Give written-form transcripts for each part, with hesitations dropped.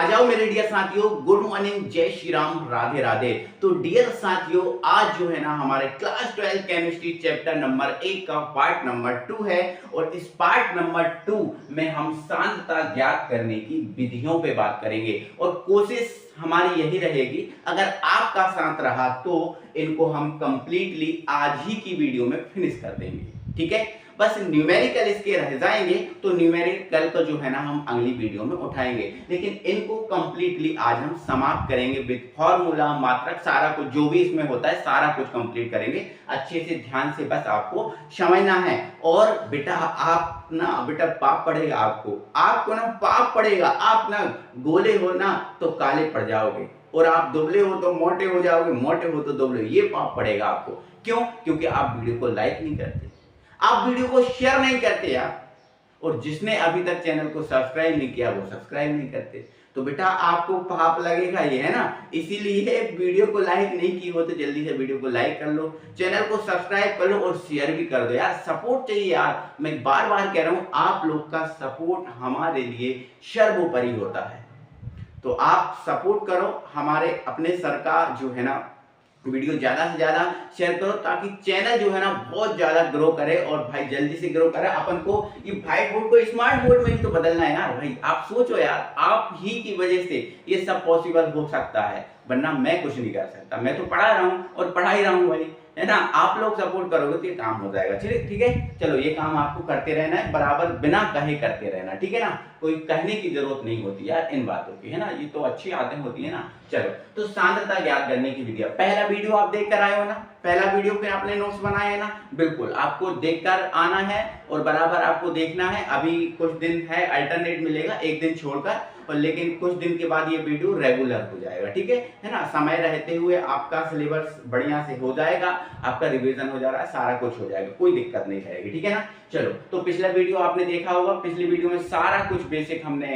आ जाओ मेरे डियर साथियों, गुड मॉर्निंग, जय श्री राम, राधे राधे। तो डियर साथियों, आज जो है ना हमारे क्लास 12 केमिस्ट्री चैप्टर नंबर 1 का पार्ट नंबर 2 है। और इस पार्ट नंबर 2 में हम सांद्रता ज्ञात करने की विधियों पे बात करेंगे। और कोशिश हमारी यही रहेगी, अगर आपका साथ रहा तो इनको हम कंप्लीटली आज ही की वीडियो में फिनिश कर देंगे। ठीक है, बस न्यूमेरिकल इसके रह जाएंगे, तो न्यूमेरिकल को जो है ना हम अगली वीडियो में उठाएंगे, लेकिन इनको कंप्लीटली आज हम समाप्त करेंगे विद फॉर्मूला, मात्रक, सारा कुछ जो भी इसमें होता है सारा कुछ कंप्लीट करेंगे। अच्छे से ध्यान से बस आपको समझना है। और बेटा आप ना, बेटा पाप पड़ेगा आपको ना पाप पड़ेगा। आप ना गोले हो ना तो काले पड़ जाओगे, और आप दुबले हो तो मोटे हो जाओगे, मोटे हो तो दुबले, ये पाप पड़ेगा आपको। क्यों? क्योंकि आप वीडियो को लाइक नहीं करते, आप वीडियो को शेयर नहीं करते यार, और जिसने अभी तक चैनल को सब्सक्राइब नहीं किया वो सब्सक्राइब नहीं करते। तो बेटा आपको पाप लगेगा, ये है ना। इसीलिए वीडियो को लाइक नहीं की हो तो जल्दी से वीडियो को लाइक कर लो, चैनल को सब्सक्राइब कर लो और शेयर भी कर दो यार। सपोर्ट चाहिए यार, मैं बार बार कह रहा हूं, आप लोग का सपोर्ट हमारे लिए सर्वोपरि होता है। तो आप सपोर्ट करो हमारे अपने सर का जो है ना, वीडियो ज्यादा से ज्यादा शेयर करो, ताकि चैनल जो है ना बहुत ज्यादा ग्रो करे, और भाई जल्दी से ग्रो करे। अपन को ये व्हाइट बोर्ड को स्मार्ट बोर्ड में ही तो बदलना है यार। भाई आप सोचो यार, आप ही की वजह से ये सब पॉसिबल हो सकता है, वरना मैं कुछ नहीं कर सकता। मैं तो पढ़ा रहा हूँ और पढ़ा ही रहा हूँ भाई, है ना। आप लोग सपोर्ट करोगे तो ये काम हो जाएगा। चलिए ठीक है, चलो ये काम आपको करते रहना है बराबर, बिना कहे करते रहना, ठीक है ना। कोई कहने की जरूरत नहीं होती यार इन बातों की, है ना। ये तो अच्छी आदतें होती है ना। चलो, तो सांद्रता ज्ञात करने की विधि, पहला वीडियो आप देख कर आए हो ना, पहला वीडियो पे आपने नोट्स बनाए हैं ना। बिल्कुल आपको देखकर आना है और बराबर आपको देखना है। अभी कुछ दिन है, अल्टरनेट मिलेगा एक दिन छोड़कर, और लेकिन कुछ दिन के बाद ये वीडियो रेगुलर हो जाएगा, ठीक है ना। समय रहते हुए आपका सिलेबस बढ़िया से हो जाएगा, आपका रिवीजन हो जा रहा है, सारा कुछ हो जाएगा, कोई दिक्कत नहीं रहेगी, ठीक है ना। चलो, तो पिछला वीडियो आपने देखा होगा, पिछली वीडियो में सारा कुछ बेसिक हमने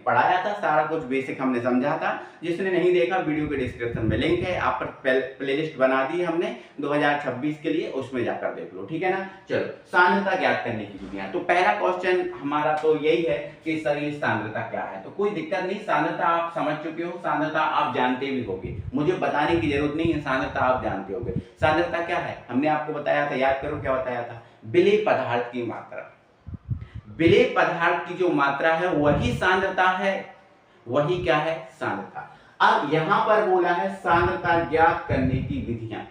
पढ़ाया था, सारा कुछ बेसिक हमने समझा था। जिसने नहीं देखा, वीडियो के डिस्क्रिप्शन में लिंक है, आप पर प्लेलिस्ट बना दी हमने 2026 के लिए, उसमें जाकर देख लो, ठीक है ना। चलो, सांद्रता ज्ञात करने की विधियां। तो पहला क्वेश्चन हमारा तो यही है कि सर ये सांद्रता क्या है। तो कोई दिक्कत नहीं, सांद्रता आप समझ चुके हो, सांद्रता आप जानते भी होगे, मुझे बताने की जरूरत नहीं है, सांद्रता आप जानते होगे। सांद्रता क्या है हमने आपको बताया था, याद करो क्या बताया था। विलेय पदार्थ की मात्रा, विलेय पदार्थ की जो मात्रा है वही सांद्रता है, वही क्या है, सांद्रता। अब यहां पर बोला है सांद्रता ज्ञात करने की विधियां।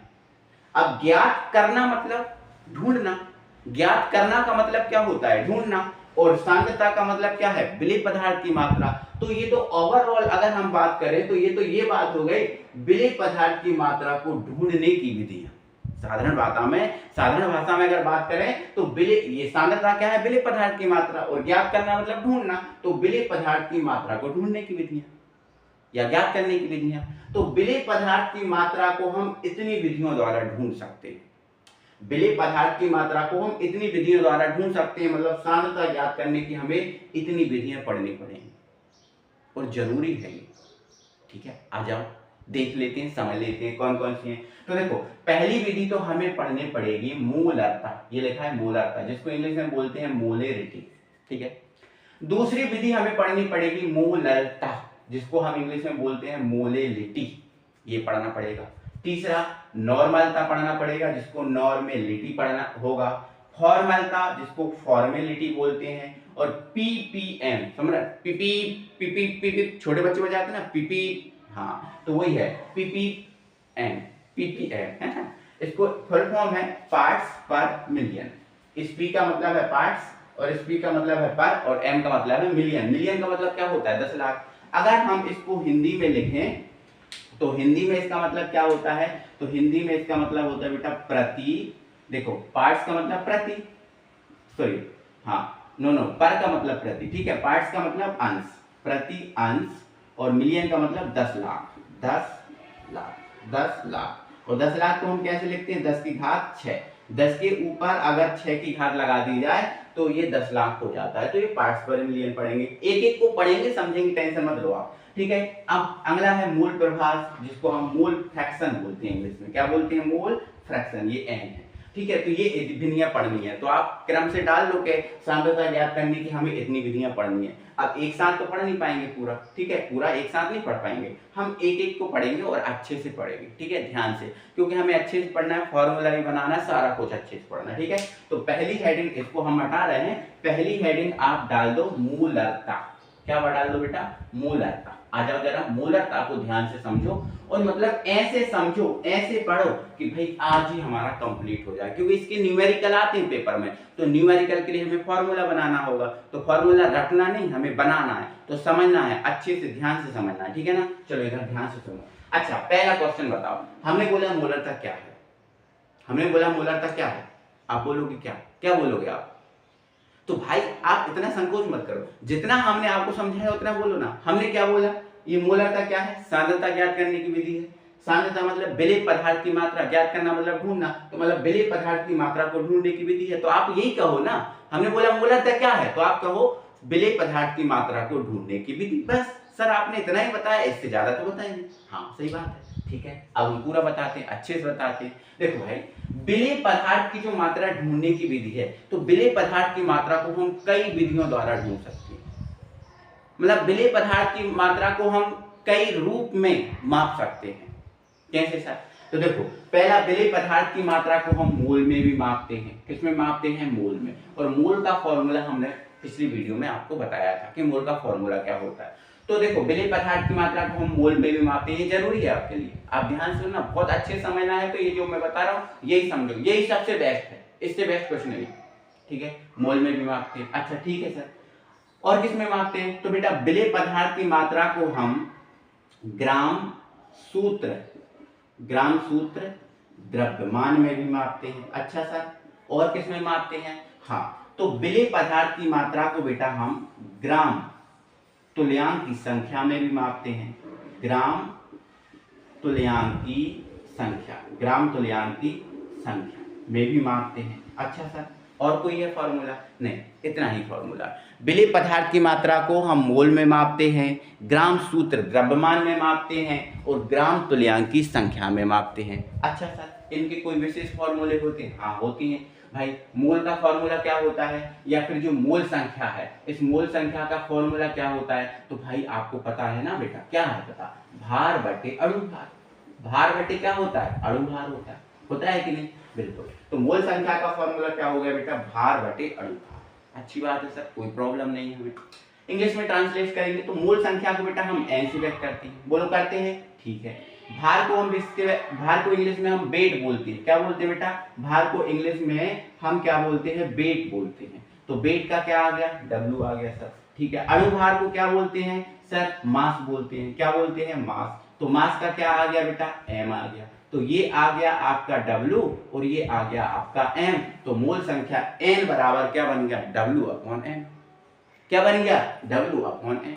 अब ज्ञात करना मतलब ढूंढना, ज्ञात करना का मतलब क्या होता है, ढूंढना, और सांद्रता का मतलब क्या है, विलेय पदार्थ की मात्रा। तो ये तो ओवरऑल अगर हम बात करें तो ये बात हो गई विलेय पदार्थ की मात्रा को ढूंढने की विधियां। साधारण भाषा में अगर बात करें तो विलेय, ये सांद्रता क्या है, विलेय पदार्थ की मात्रा, और ज्ञात करना मतलब ढूंढना, तो विलेय पदार्थ की मात्रा को ढूंढने की विधियां या ज्ञात करने की विधियां। तो विलेय पदार्थ की मात्रा को हम इतनी विधियों द्वारा ढूंढ सकते हैं, विलेय पदार्थ की मात्रा को हम इतनी विधियों द्वारा ढूंढ सकते हैं, मतलब सांद्रता ज्ञात करने की हमें इतनी विधियां पढ़नी पड़ेंगी, और जरूरी है ये, ठीक है। आ जाओ देख लेते हैं, समझ लेते हैं कौन कौन सी हैं। तो देखो, पहली विधि तो हमें पढ़नी पड़ेगी मोलरता, ये लिखा है मोलरता, जिसको इंग्लिश में बोलते हैं मोलेरिटी, ठीक है। दूसरी विधि हमें पढ़नी पड़ेगी मोलरता, जिसको हम इंग्लिश में बोलते हैं मोलेलिटी, ये पढ़ना पड़ेगा। तीसरा नॉर्मलता पढ़ना पड़ेगा, जिसको नॉर्मेलिटी पढ़ना होगा। फॉर्मलता, जिसको फॉर्मेलिटी बोलते हैं, और पीपीएम, समझ रहे, पीपी पीपी पीपी, छोटे बच्चे बजाते हैं ना पीपी, हाँ तो वही है पीपीएम, पीपीएम है ना। इसको फुल फॉर्म है पार्ट्स पर मिलियन। इस पी का मतलब है पार्ट्स, और इस पी का मतलब है पर, और एम का मतलब है मिलियन। मिलियन का मतलब क्या होता है, 10 लाख। अगर हम इसको हिंदी में लिखें तो हिंदी में इसका मतलब क्या होता है, तो हिंदी में इसका मतलब होता है बेटा प्रति। देखो, पार्ट्स का मतलब प्रति, सॉरी हाँ नो पर का मतलब प्रति, ठीक है। पार्ट्स का मतलब अंश, प्रति अंश, और मिलियन का मतलब 10 लाख, 10 लाख, 10 लाख। और 10 लाख को हम कैसे लिखते हैं, 10 की घात 6, 10 के ऊपर अगर 6 की घात लगा दी जाए तो ये 10 लाख हो जाता है। तो ये पार्ट्स पर मिलियन पढ़ेंगे, एक एक को पढ़ेंगे, समझेंगे, टेंशन मत लो आप, ठीक है। अब अगला है मूल प्रभास, जिसको हम मोल फ्रैक्शन बोलते हैं, इंग्लिश में क्या बोलते हैं, मोल फ्रैक्शन, ये एन है। ठीक है। तो ये विधियां पढ़नी है, तो आप क्रम से डाल लो के सांद्रता ज्ञात करने की हमें इतनी विधियां पढ़नी है। अब एक साथ तो पढ़ नहीं पाएंगे पूरा, ठीक है, पूरा एक साथ नहीं पढ़ पाएंगे, हम एक एक को पढ़ेंगे और अच्छे से पढ़ेंगे, ठीक है, ध्यान से, क्योंकि हमें अच्छे से पढ़ना है, फॉर्मूला भी बनाना है, सारा कुछ अच्छे से पढ़ना है, ठीक है। तो पहली हेडिंग, इसको हम हटा रहे हैं, पहली हेडिंग आप डाल दो मूलरता। क्या डाल दो बेटा? मूलरता। आ जाओ जरा, मूलरता को ध्यान से समझो और मतलब ऐसे समझो, ऐसे पढ़ो कि भाई आज ही हमारा कंप्लीट हो जाए, क्योंकि इसके न्यूमेरिकल आते हैं पेपर में, तो न्यूमेरिकल के लिए हमें फॉर्मूला बनाना होगा, तो फॉर्मूला रटना नहीं, हमें बनाना है, तो समझना है, अच्छे से ध्यान से समझना है, ठीक है ना। चलो इधर ध्यान से सुनो। अच्छा, पहला क्वेश्चन बताओ, हमने बोला मूलरता क्या है, हमने बोला मूलरता क्या है, आप बोलोगे क्या, क्या बोलोगे आप? तो भाई आप इतना संकोच मत करो, जितना हमने आपको समझाया उतना बोलो ना। हमने क्या बोला? ये मूलरता क्या है? सांद्रता ज्ञात करने की विधि है। सांद्रता मतलब विलेय पदार्थ की मात्रा, ज्ञात करना मतलब ढूंढना, तो मतलब विलेय पदार्थ की मात्रा को ढूंढने की विधि है। तो आप यही कहो ना, हमने बोला मूलरता क्या है, तो आप कहो विलेय पदार्थ की मात्रा को ढूंढने की विधि। बस सर आपने इतना ही बताया, इससे ज्यादा तो बताएंगे। हाँ सही बात है, ठीक है। अब हम पूरा बताते हैं, अच्छे से बताते हैं। देखो भाई, विलेय पदार्थ की जो मात्रा ढूंढने की विधि है, तो विलेय पदार्थ की मात्रा को हम कई विधियों द्वारा ढूंढ सकते हैं। मतलब विलेय पदार्थ की मात्रा को हम कई रूप में माप सकते हैं। कैसे सर? तो देखो, पहला विलेय पदार्थ की मात्रा को हम मोल में भी मापते हैं। किसमें मापते हैं? मोल में। और मोल का फॉर्मूला हमने पिछली वीडियो में आपको बताया था कि मोल का फॉर्मूला क्या होता है। तो देखो, विलेय पदार्थ की मात्रा को हम मोल में भी मापते हैं, ये जरूरी है आपके लिए, आप ध्यान से सुनना, बहुत अच्छे समझना है। तो ये जो मैं बता रहा हूँ यही समझो, यही सबसे बेस्ट है, इससे बेस्ट कुछ नहीं, ठीक है। मोल में भी मापते हैं। अच्छा ठीक है सर, और किस में मापते हैं? तो बेटा विलेय पदार्थ की मात्रा को हम ग्राम सूत्र, ग्राम सूत्र द्रव्यमान में भी मापते हैं। अच्छा सर, और किस में मापते हैं? हाँ, तो विलेय पदार्थ की मात्रा को बेटा हम ग्राम तुल्यांक की संख्या में भी मापते हैं। ग्राम तुल्यांक की संख्या, ग्राम तुल्यांक की संख्या में भी मापते हैं। अच्छा सर, और कोई है फॉर्मूला? नहीं, इतना ही फॉर्मूला। विलेय पदार्थ की मात्रा को हम मोल में मापते हैं, ग्राम सूत्र द्रव्यमान में मापते हैं और ग्राम तुल्यांक की संख्या में मापते हैं। अच्छा सर, इनके कोई विशेष फॉर्मूले होते हैं? हाँ होती हैं भाई। मोल का फॉर्मूला क्या होता है, या फिर जो मोल संख्या है, इस मोल संख्या का फॉर्मूला क्या होता है? तो भाई आपको पता है ना बेटा, क्या है पता? भार बटे अणु भार। भार बटे क्या होता है? अणु भार होता है कि नहीं? बिल्कुल। तो मोल संख्या का फॉर्मूला क्या हो गया बेटा? भार बटे अणु भार। अच्छी बात है सर, कोई प्रॉब्लम नहीं है हमें। इंग्लिश में ट्रांसलेट करेंगे तो मोल संख्या को बेटा हम एन से व्यक्त करते हैं। बोलो करते हैं, ठीक है। भार को हम भार को इंग्लिश में हम वेट बोलते हैं। क्या बोलते हैं बेटा? भार को इंग्लिश में हम क्या बोलते हैं? वेट बोलते हैं। तो वेट का क्या आ गया? डब्ल्यू आ गया सर, ठीक है। अणु भार को क्या बोलते हैं सर? मास बोलते हैं। क्या बोलते हैं? मास। तो मास का क्या आ गया बेटा? एम आ गया। तो ये आ गया आपका W और ये आ गया आपका M। तो मोल संख्या N बराबर क्या बन गया? W/M। क्या बन गया? W/M।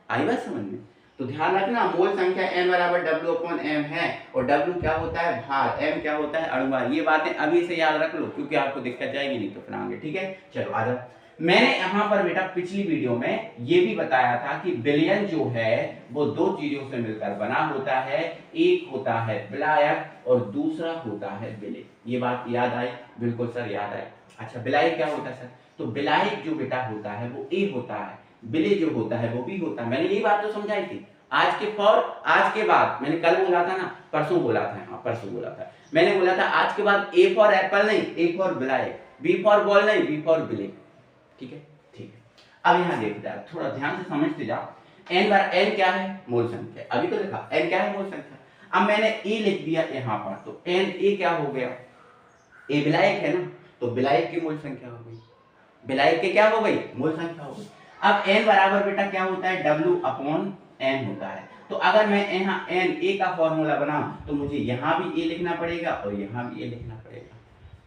आई बात समझ में? तो ध्यान रखना, मोल संख्या N बराबर W/M है और W क्या होता है? भार। M क्या होता है? अणु भार। ये बातें अभी से याद रख लो, क्योंकि आपको दिक्कत जाएगी नहीं तो फिर आगे, ठीक है। चलो आ जाओ। मैंने यहाँ पर बेटा पिछली वीडियो में ये भी बताया था कि विलयन जो है वो दो चीजों से मिलकर बना होता है, एक होता है विलायक और दूसरा होता है विलेय। ये बात याद आई? बिल्कुल सर याद आई। अच्छा, विलायक क्या होता है सर? तो विलायक जो बेटा होता है वो ए होता है, विलेय जो होता है वो बी होता है। मैंने यही बात तो समझाई थी। आज के बाद मैंने कल बोला था ना, परसों बोला था, हाँ परसों बोला था, मैंने बोला था आज के बाद ए फॉर एप्पल नहीं, ए फॉर विलायक, बी फॉर बॉल नहीं, बी फॉर विलेय, ठीक है, ठीक है। अब यहाँ देखते जाओ, थोड़ा ध्यान से समझते जाओ। n क्या है? मोल संख्या। अभी तो लिखा n क्या है? मोल संख्या। अब मैंने a लिख दिया यहाँ पर, तो Na क्या हो गया? a विलायक है ना, तो विलायक की मोल संख्या हो गई, विलायक के क्या हो गई? मोल संख्या हो गई। अब n बराबर बेटा क्या होता है? W/M होता है। तो अगर मैं यहाँ Na का फॉर्मूला बनाऊं तो मुझे यहाँ भी a लिखना पड़ेगा और यहाँ भी a लिखना पड़ेगा।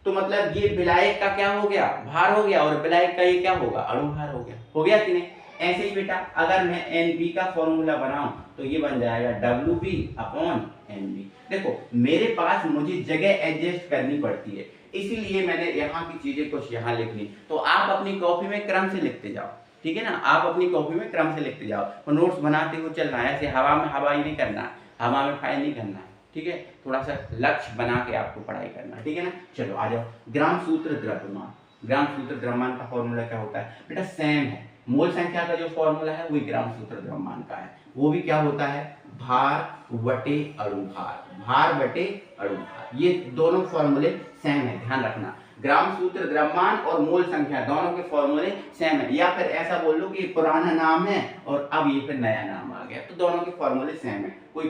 तो मतलब ये विलायक का क्या हो गया? भार हो गया, और विलायक का ये क्या होगा? अणु भार हो गया कि नहीं? ऐसे ही बेटा अगर मैं Nb का फॉर्मूला बनाऊं तो ये बन जाएगा WB/Nb। देखो मेरे पास मुझे जगह एडजस्ट करनी पड़ती है, इसीलिए मैंने यहाँ की चीजें कुछ यहाँ लिख ली। तो आप अपनी कॉपी में क्रम से लिखते जाओ, ठीक है ना, आप अपनी कॉपी में क्रम से लिखते जाओ और नोट्स बनाते हुए चलना है। ऐसे हवा में हवाई नहीं करना, हवा में फाइल नहीं करना है, ठीक है, थोड़ा सा लक्ष्य बना के आपको पढ़ाई करना है, ठीक है ना। चलो आ जाओ, ग्राम सूत्र द्रव्यमान। ग्राम सूत्र द्रव्यमान का फॉर्मूला क्या होता है बेटा, सेम है। मोल संख्या का जो फॉर्मूला है वही ग्राम सूत्र द्रव्यमान का है। वो भी क्या होता है, भार बटे अणुभार, भार बटे अणुभार। ये दोनों फॉर्मूले सेम है, ध्यान रखना। ग्राम सूत्र द्रव्यमान और मोल संख्या दोनों के फॉर्मूले सेम है, या फिर ऐसा बोल लो कि पुराना नाम है और अब ये फिर नया नाम आ गया, तो दोनों के फॉर्मूले सेम है, कोई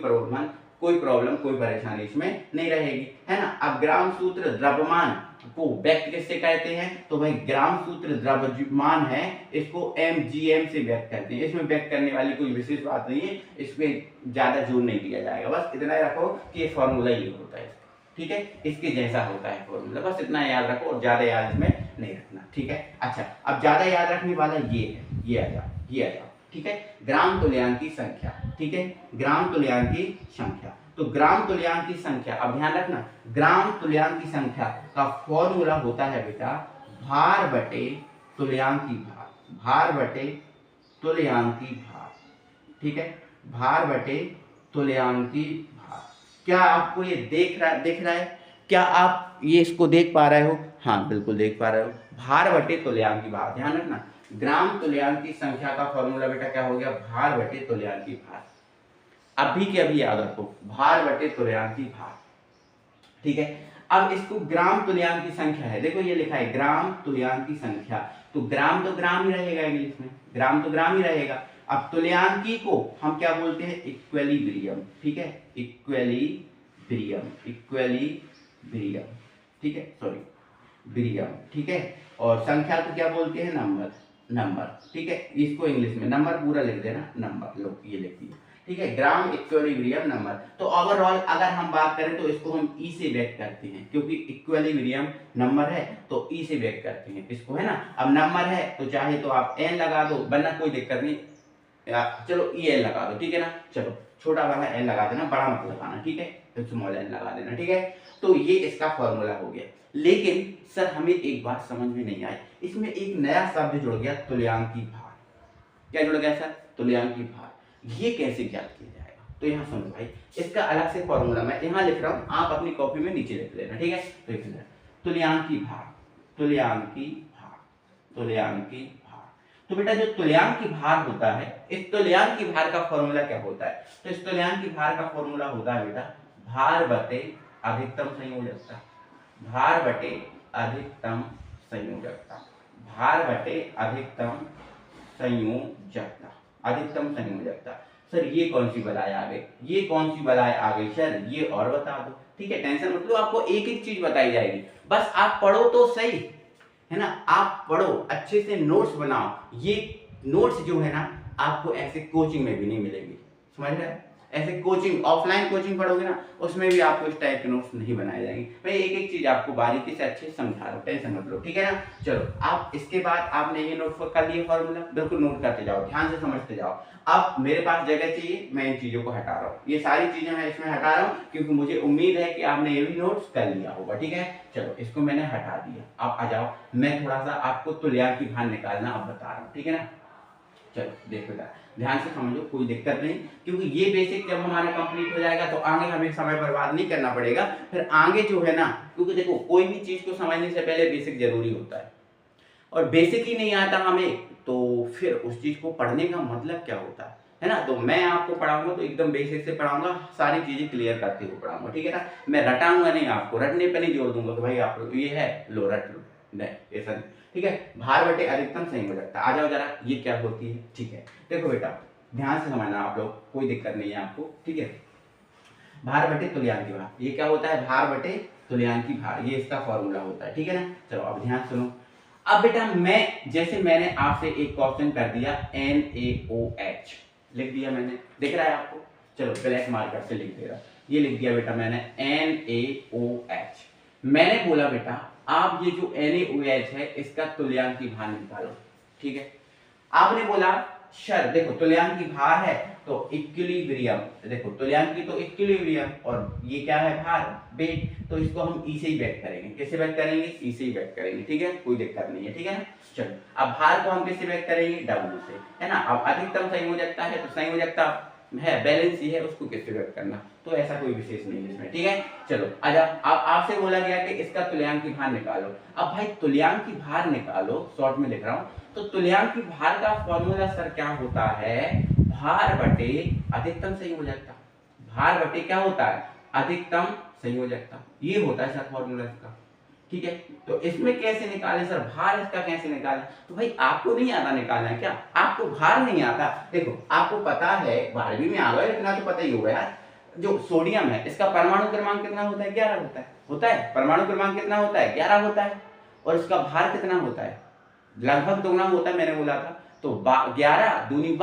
प्रॉब्लम कोई परेशानी इसमें नहीं रहेगी, है ना। अब ग्राम सूत्र द्रव्यमान को व्यक्त किससे कहते हैं, तो भाई ग्राम सूत्र द्रव्यमान है, इसको mgm से व्यक्त करते हैं। इसमें व्यक्त करने वाली कोई विशेष बात नहीं है, इसमें ज्यादा जोर नहीं दिया जाएगा, बस इतना रखो कि ये फॉर्मूला ये होता है, ठीक है, इसके जैसा होता है फॉर्मूला, बस इतना याद रखो और ज्यादा याद इसमें नहीं रखना, ठीक है। अच्छा, अब ज्यादा याद रखने वाला ये है, ये आ जाओ, ठीक है। ग्राम तुल्यांक की संख्या, ठीक है, ग्राम तुल्यांक की संख्या। तो ग्राम तुल्यांक की संख्या, अब ध्यान रखना, ग्राम तुल्यांक की संख्या का फॉर्मूला होता है बेटा भार बटे तुल्यांक की भार, भार बटे तुल्यांक की भार, ठीक है, भार बटे तुल्यांक की भार। क्या आपको ये दिख रहा है, क्या आप ये इसको देख पा रहे हो, हाँ बिल्कुल देख पा रहे हो, भार बटे तुल्यांक की भार। ध्यान रखना, ग्राम तुल्यांक की संख्या का फॉर्मूला बेटा क्या हो गया, भार बटे तुल्यांक की भार। अभी के अभी याद रखो, भार बटे तुल्यांक की भार, ठीक है। अब इसको ग्राम तुल्यांक की संख्या है, देखो ये लिखा है ग्राम तुल्यांक की संख्या, तो ग्राम तो ग्राम ही रहेगा इंग्लिश में, ग्राम तो ग्राम ही रहेगा। अब तुल्यांकी को हम क्या बोलते हैं, इक्विलिब्रियम, ठीक है, इक्विलिब्रियम, ठीक है, सॉरी ब्रियम, ठीक है। और संख्या को क्या बोलते हैं, नंबर, ठीक है, इसको इंग्लिश में नंबर पूरा लिख देना, नंबर, लो ये लिख दिया, ठीक है, ग्राम इक्विलिब्रियम नंबर। तो ओवरऑल अगर हम बात करें तो इसको हम ई से व्यक्त करते हैं, क्योंकि इक्विलिब्रियम नंबर है तो ई से व्यक्त करते हैं इसको, है ना। अब नंबर है तो चाहे तो आप एन लगा दो, वरना कोई दिक्कत नहीं, चलो ई एन लगा दो, ठीक है ना। चलो छोटा वाला एन लगा देना, बड़ा मत लगाना, ठीक है, तो स्मॉल एन लगा देना, ठीक है। तो ये इसका फॉर्मूला हो गया। लेकिन सर हमें एक बात समझ में नहीं आई, इसमें एक नया शब्द जुड़ गया, तुल्यांकी भार। क्या जुड़ गया सर, तुल्यांकी भार। ये कैसे ज्ञात किया जाएगा, तो यहाँ सुनो भाई, इसका अलग से फॉर्मूला मैं यहाँ लिख रहा हूँ, आप अपनी कॉपी में नीचे लिख लेना, ठीक है। तो तुल्यांकी भार, तुल्यांकी भार, तुल्यांकी भार। तो बेटा जो तुल्यांकी भार होता है, इस तुल्यांकी भार का फॉर्मूला क्या होता है, तो इस तुल्यांकी भार का फॉर्मूला होता है बेटा भार बटे अधिकतम संयोजकता, भार बटे अधिकतम संयोजकता, भार बटे अधिकतम संयोजकता, अधिकतम संयोजकता। सर ये कौन सी बलाय आ गई, ये कौन सी बलाय आ गई सर, ये और बता दो, ठीक है, टेंशन मत लो, आपको एक एक चीज बताई जाएगी, बस आप पढ़ो तो सही, है ना, आप पढ़ो अच्छे से, नोट्स बनाओ। ये नोट्स जो है ना आपको ऐसे कोचिंग में भी नहीं मिलेंगे, समझ रहे, ऐसे कोचिंग ऑफलाइन कोचिंग पढ़ोगे ना, उसमें भी आपको इस टाइप के नोट्स नहीं बनाए जाएंगे। मैं एक एक चीज आपको बारीकी से अच्छे से समझा रहा हूँ, टेंशन मत लो, ठीक है ना। चलो आप इसके बाद आपने ये नोट कर लिए फॉर्मूला, बिल्कुल नोट करते जाओ, ध्यान से समझते जाओ। अब मेरे पास जगह चाहिए, मैं इन चीजों को हटा रहा हूँ, ये सारी चीजें मैं इसमें हटा रहा हूँ, क्योंकि मुझे उम्मीद है कि आपने ये भी नोट्स कर लिया होगा, ठीक है। चलो इसको मैंने हटा दिया, अब आ जाओ, मैं थोड़ा सा आपको तुल्यांकी भार निकालना अब बता रहा हूँ, ठीक है ना। चलो देखो ध्यान से समझो, कोई दिक्कत नहीं, क्योंकि ये बेसिक जब हमारा कंप्लीट हो जाएगा तो आगे हमें समय बर्बाद नहीं करना पड़ेगा, फिर आगे जो है ना, क्योंकि देखो कोई भी चीज को समझने से पहले बेसिक जरूरी होता है, और बेसिक ही नहीं आता हमें तो फिर उस चीज को पढ़ने का मतलब क्या होता है ना। तो मैं आपको पढ़ाऊंगा तो एकदम बेसिक से पढ़ाऊंगा, सारी चीजें क्लियर करते हुए पढ़ाऊंगा, ठीक है ना। मैं रटाऊंगा नहीं, आपको रटने पे नहीं जोर दूंगा कि भाई आप ये है लो रट लो, नहीं ऐसा नहीं, ठीक है। भार बटे अधिकतम संयोजकता, आ जाओ जरा, ये क्या होती है, ठीक है। देखो बेटा ध्यान से समझना आप लोग, कोई दिक्कत नहीं है आपको, ठीक है। भार बटे तुल्यांकी भार, ये क्या होता है, भार बटे तुल्यांकी भार, ये इसका फॉर्मूला होता है, ठीक है ना। चलो अब ध्यान सुनो, अब बेटा मैं जैसे मैंने आपसे एक क्वेश्चन कर दिया NaOH लिख दिया मैंने, दिख रहा है आपको, चलो ब्लैक मार्कर से लिख दे रहा, ये लिख दिया बेटा मैंने NaOH। मैंने बोला बेटा आप ये जो NaOH है इसका तुल्यांकी भार निकालो, ठीक है। आपने बोला सर देखो तुल्यांकी भार है तो इक्विलिब्रियम, देखो तुल्यांकी तो इक्विलिब्रियम और ये क्या है भार, वेट, तो इसको हम ई से ही व्यक्त करेंगे, कैसे व्यक्त करेंगे, ई से ही व्यक्त करेंगे, ठीक है, कोई दिक्कत नहीं है, ठीक है ना। चलो अब भार को हम कैसे व्यक्त करेंगे, W से, है ना। अब अधिकतम संयोजकता है तो संयोजकता है, बैलेंस ही है, उसको कैसे व्यक्त करना, तो ऐसा कोई विशेष नहीं है इसमें, ठीक है। चलो आजा, अब आपसे बोला गया कि इसका तुल्यांकी भार निकालो। अब भाई तुल्यांकी भार निकालो, शॉर्ट में लिख रहा हूँ, तो तुल्यांकी भार का फॉर्मूला सर क्या होता है, भार बटे अधिकतम संयोजकता। भार बटे क्या होता है, अधिकतम संयोजकता, ये होता है सर फॉर्मूला इसका, ठीक है। तो इसमें कैसे निकालें सर, भार इसका कैसे निकालें, तो भाई आपको नहीं आता निकालना है क्या, आपको भार नहीं आता। देखो आपको पता है, 12वीं में आ गए, इतना तो पता ही होगा यार, जो सोडियम है इसका परमाणु क्रमांक कितना होता है, 11 होता है, परमाणु क्रमांक कितना होता है, 11 होता है, और इसका भार कितना होता है, लगभग दोगुना होता है, मैंने बोला था। तो 11 दूनी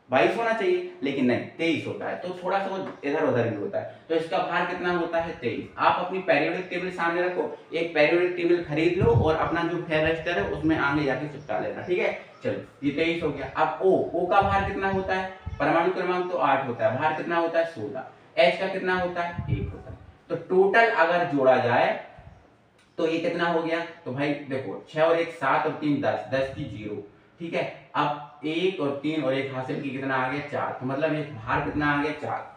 22 होना चाहिए, लेकिन नहीं 23 होता है, तो थोड़ा सा वो इधर उधर भी होता है। तो इसका भार कितना होता है, 23। आप अपनी पेरियोडिक टेबल सामने रखो, एक पेरियोडिक टेबल खरीद लो और अपना जो फेयर रजिस्टर है उसमें आगे जाके चिपका लेना, ठीक है। चलो ये 23 हो गया। अब ओ का भार कितना होता है, परमाणु क्रमांक तो 8 होता है, भार कितना होता है 16, एच का कितना होता है 1 होता है। तो टोटल अगर जोड़ा जाए तो ये कितना हो गया, तो भाई देखो 6 और 1 7 और 3 10, 10 की 0, ठीक है। अब 1 और 3 और 1 हासिल की कितना आ गया 4, तो मतलब एक भार कितना आ गया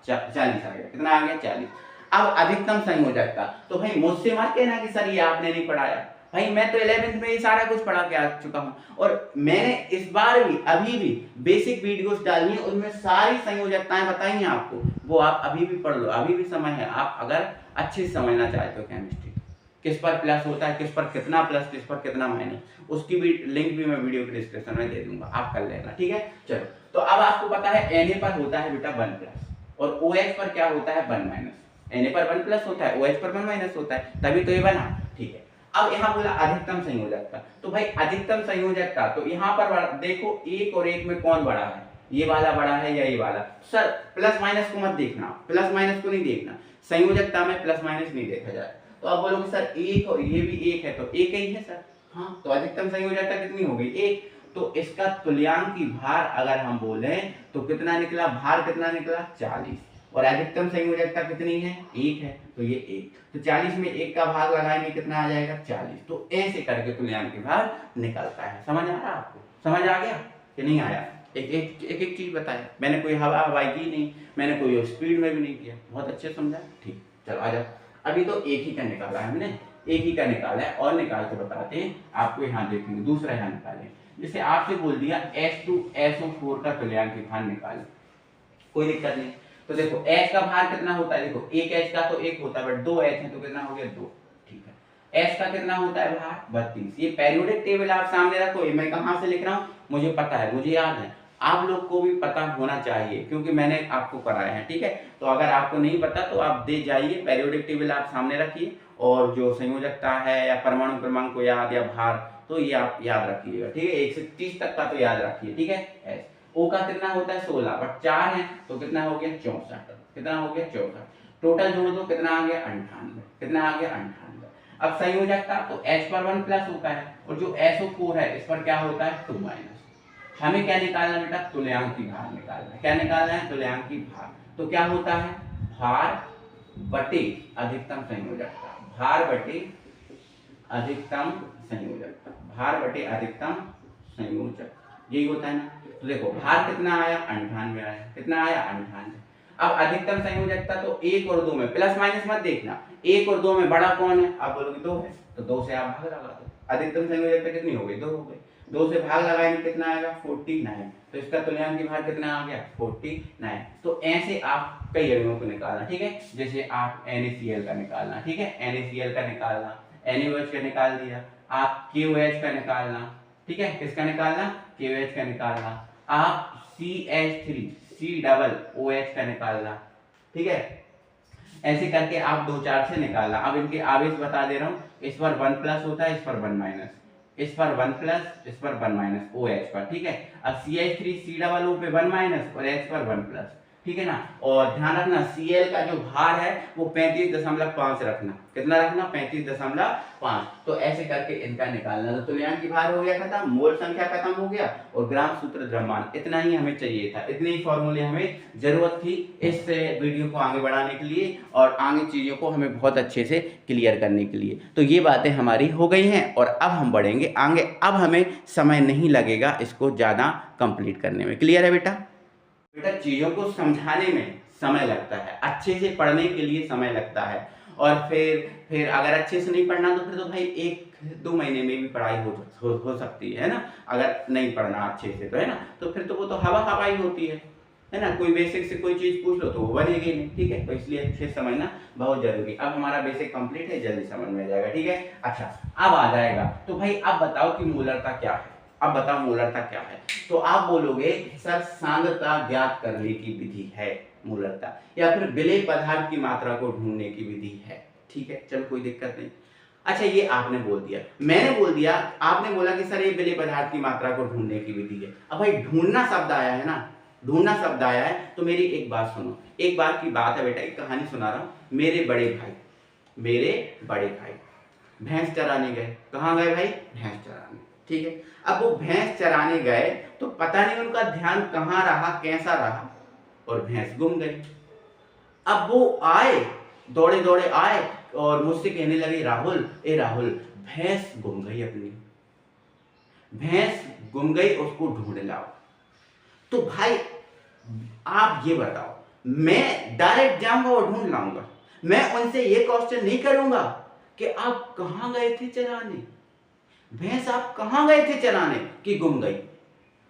40 आ गया, कितना आ गया 40। अब अधिकतम संयोजकता, तो भाई मुझसे मत कहना कि सर ये आपने नहीं पढ़ाया, भाई मैं तो 11वीं में ये सारा कुछ पढ़ा के आ चुका हूँ, और मैंने इस बार भी अभी भी बेसिक वीडियोस डाली है, उनमें सारी संयोजकताएं बताई हैं आपको, वो आप अभी भी पढ़ लो, अभी भी समय है, आप अगर अच्छे से समझना चाहते हो केमिस्ट्री, किस पर प्लस होता है, किस पर कितना प्लस, किस पर कितना माइनस, उसकी भी लिंक भी मैं वीडियो के डिस्क्रिप्शन में दे दूंगा, आप कर लेना, ठीक है। चलो तो अब आपको पता है Na पर होता है बेटा 1 प्लस, और OH पर क्या होता है 1 माइनस। Na पर 1 प्लस होता है, OH पर 1 माइनस होता है, तभी तो ये बना, ठीक है। अब यहाँ बोला अधिकतम संयोजकता, तो भाई अधिकतम संयोजकता, तो यहाँ पर देखो 1 और 1 में कौन बड़ा है, ये वाला बड़ा है या ये वाला। सर प्लस माइनस को मत देखना, प्लस माइनस को नहीं देखना, संयोजकता में प्लस माइनस नहीं देखा जाए। तो आप बोलोगे सर 1 और ये भी 1 है, तो 1 ही है सर, हाँ, तो अधिकतम संयोजकता कितनी हो गई 1। तो इसका तुल्यांकी भार अगर हम बोले तो कितना निकला, भार कितना निकला 40, और अधिकतम संयोजकता कितनी है 1 है, तो ये 1, तो 40 में 1 का भाग लगाएंगे कितना आ जाएगा 40। तो ऐसे करके तुल्यांकी भार निकलता है। समझ आ रहा आपको, समझ आ गया कि नहीं आया, एक चीज बताया मैंने, कोई हवा हवाई की नहीं, मैंने कोई स्पीड में भी नहीं किया, बहुत अच्छे समझा, ठीक। चलो आ जाओ, अभी तो एक ही का निकाला है हमने, एक ही का निकाला है, और निकाल के बताते हैं आपको, यहाँ देखेंगे दूसरा यहाँ निकालें। जैसे आपसे बोल दिया H2SO4 का तुल्यांकी भार निकालें, कोई दिक्कत नहीं। तो देखो H का भार कितना होता है, देखो एक H का तो 1 होता है, बट 2 H है तो कितना हो गया 2, ठीक है। H का कितना होता है भार 32। ये पेरियोडिक टेबल आप सामने रखो, ये मैं कहाँ से लिख रहा हूँ, मुझे पता है, मुझे याद है, आप लोग को भी पता होना चाहिए क्योंकि मैंने आपको कराया है, ठीक है। तो अगर आपको नहीं पता तो आप दे जाइए, पेरियोडिक टेबल आप सामने रखिए, और जो संयोजकता है या परमाणु क्रमांक को याद या भार, तो ये आप याद रखिएगा, ठीक है। 1 से 30 तक का तो याद रखिए, ठीक है। एस ओ का कितना होता है 16, बट 4 है तो कितना हो गया 64, कितना हो गया 64, टोटल जोड़ दो कितना आ गया 98, कितना आ गया 98। अब संयोजकता, तो H पर 1 प्लस होता है, और जो SO4 है इस पर क्या होता है 2 माइनस। हमें क्या निकालना बेटा, तुल्यांकी भार निकालना है, क्या निकालना है, तुल्यांकी भार। तो क्या होता है, भार बटे अधिकतम संयोजकता, भार बटे अधिकतम संयोजकता, भार बटे अधिकतम संयोजक, यही होता है ना। तो देखो भार कितना आया 98 आया, कितना आया 98। अब अधिकतम संयोजकता, तो 1 और 2 में प्लस माइनस मत देखना, 1 और 2 में बड़ा कौन है, आप बोलोगे 2 है, तो 2 से आप भाग लगा दो, अधिकतम संयोजकता कितनी हो गई 2 हो गई, 2 से भाग लगाएंगे कितना आएगा 49, तो इसका तुल्यांकी भार कितना आ गया 49। तो ऐसे आप कई अणुओं को निकालना, ठीक है। जैसे आप NaCl का निकालना, ठीक है, NaCl का निकालना, NaOH का निकाल दिया, आप KOH का निकालना, ठीक है, किसका निकालना KOH का निकालना, आप CH3COOH का निकालना, ठीक है। ऐसे करके आप 2-4 से निकालना। अब इनके आवेश बता दे रहा हूँ, इस पर 1 प्लस होता है, इस पर 1 माइनस, इस पर 1 प्लस, इस पर 1 माइनस OH पर, ठीक है। अब CH3COO पे 1 माइनस और H पर 1 प्लस, ठीक है ना। और ध्यान रखना Cl का जो भार है वो 35.5 रखना, कितना रखना 35.5। तो ऐसे करके इनका निकालना। तो तुल्यांकी भार हो गया खत्म, मोल संख्या खत्म हो गया, और ग्राम सूत्र द्रव्यमान, इतना ही हमें चाहिए था, इतने ही फॉर्मूले हमें जरूरत थी इस वीडियो को आगे बढ़ाने के लिए, और आगे चीज़ों को हमें बहुत अच्छे से क्लियर करने के लिए। तो ये बातें हमारी हो गई हैं, और अब हम बढ़ेंगे आगे। अब हमें समय नहीं लगेगा इसको ज़्यादा कंप्लीट करने में। क्लियर है बेटा। बेटा चीजों को समझाने में समय लगता है, अच्छे से पढ़ने के लिए समय लगता है, और फिर अगर अच्छे से नहीं पढ़ना तो फिर तो भाई 1-2 महीने में भी पढ़ाई हो सकती है ना। अगर नहीं पढ़ना अच्छे से तो, है ना, तो फिर तो वो तो हवा ही होती है ना। कोई बेसिक से कोई चीज पूछ लो तो वो बनेगी नहीं, ठीक है। तो इसलिए अच्छे से समझना बहुत जरूरी। अब हमारा बेसिक कंप्लीट है, जल्दी समझ में आ जाएगा, ठीक है। अच्छा, अब आ जाएगा तो भाई अब बताओ कि मूलरता क्या है। अब बताओ मूलरता क्या है, तो आप बोलोगे सर सांद्रता ज्ञात करने की विधि है मूलरता, या फिर विलेय पदार्थ की मात्रा को ढूंढने की विधि है, ठीक है। चलो कोई दिक्कत नहीं। अच्छा, ये आपने बोल दिया, मैंने बोल दिया, आपने बोला कि सर ये विलेय पदार्थ की मात्रा को ढूंढने की विधि है। अब भाई ढूंढना शब्द आया है ना, ढूंढना शब्द आया है, तो मेरी एक बात सुनो। एक बार की बात है बेटा, एक कहानी सुना रहा हूं। मेरे बड़े भाई भैंस चराने गए। कहाँ गए भाई? भैंस चराने, ठीक है। अब वो भैंस चराने गए तो पता नहीं उनका ध्यान कहाँ रहा, कैसा रहा, और भैंस गुम गई। अब वो आए, दौड़े दौड़े आए और मुझसे कहने लगे, राहुल भैंस गुम गई, अपनी भैंस गुम गई, उसको ढूंढ लाओ। तो भाई आप ये बताओ, मैं डायरेक्ट जाऊंगा और ढूंढ लाऊंगा? मैं उनसे ये क्वेश्चन नहीं करूंगा कि आप कहां गए थे चराने, भैंस आप कहां गए थे चराने कि गुम गई?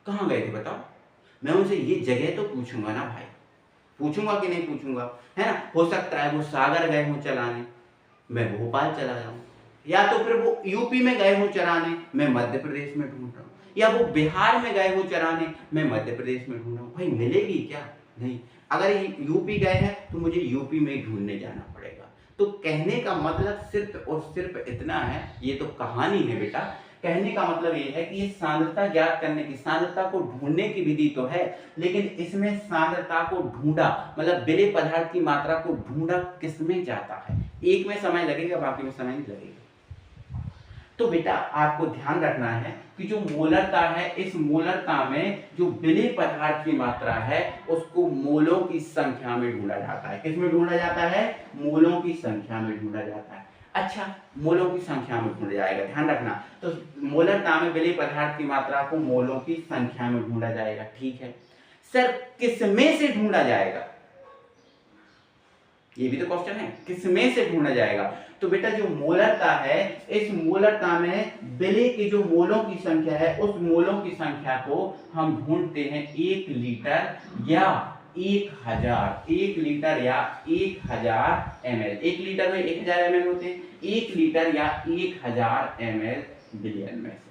कहां गए थे बताओ? मैं उनसे ये जगह तो पूछूंगा ना भाई, पूछूंगा कि नहीं पूछूंगा, है ना। हो सकता है वो सागर गए हों चलाने, मैं भोपाल चला जाऊं, या तो फिर वो यूपी में गए हों चराने, मैं मध्य प्रदेश में ढूंढ रहा हूं, या वो बिहार में गए हों चराने, मैं मध्य प्रदेश में ढूंढ रहा हूं। भाई मिलेगी क्या? नहीं। अगर ये यूपी गए हैं तो मुझे यूपी में ढूंढने जाना पड़ेगा। तो कहने का मतलब सिर्फ और सिर्फ इतना है, ये तो कहानी है बेटा। कहने का मतलब ये है कि ये सांद्रता ज्ञात करने की, सांद्रता को ढूंढने की विधि तो है, लेकिन इसमें सांद्रता को ढूंढा मतलब विलेय पदार्थ की मात्रा को ढूंढा किसमें जाता है। एक में समय लगेगा, बाकी में समय नहीं लगेगा। तो बेटा आपको ध्यान रखना है कि जो मोलरता है, इस मोलरता में जो विलेय पदार्थ की मात्रा है उसको मोलों की संख्या में ढूंढा जाता है। किसमें ढूंढा जाता है? मोलों की संख्या में ढूंढा जाता है। अच्छा, मोलों की संख्या में ढूंढा जाएगा, ध्यान रखना। तो मोलरता में विलेय पदार्थ की मात्रा को मोलों की संख्या में ढूंढा जाएगा, ठीक है। सर किसमें से ढूंढा जाएगा, ये भी तो क्वेश्चन है, किसमें से ढूंढा जाएगा? तो बेटा जो मोलरता है, इस मोलरता में विलेय की जो मोलों की संख्या है, उस मोलों की संख्या को हम ढूंढते हैं 1 लीटर या 1000, 1 लीटर या 1000 ml। 1 लीटर में 1000 ml होते हैं, 1 लीटर या 1000 ml बिलियन में से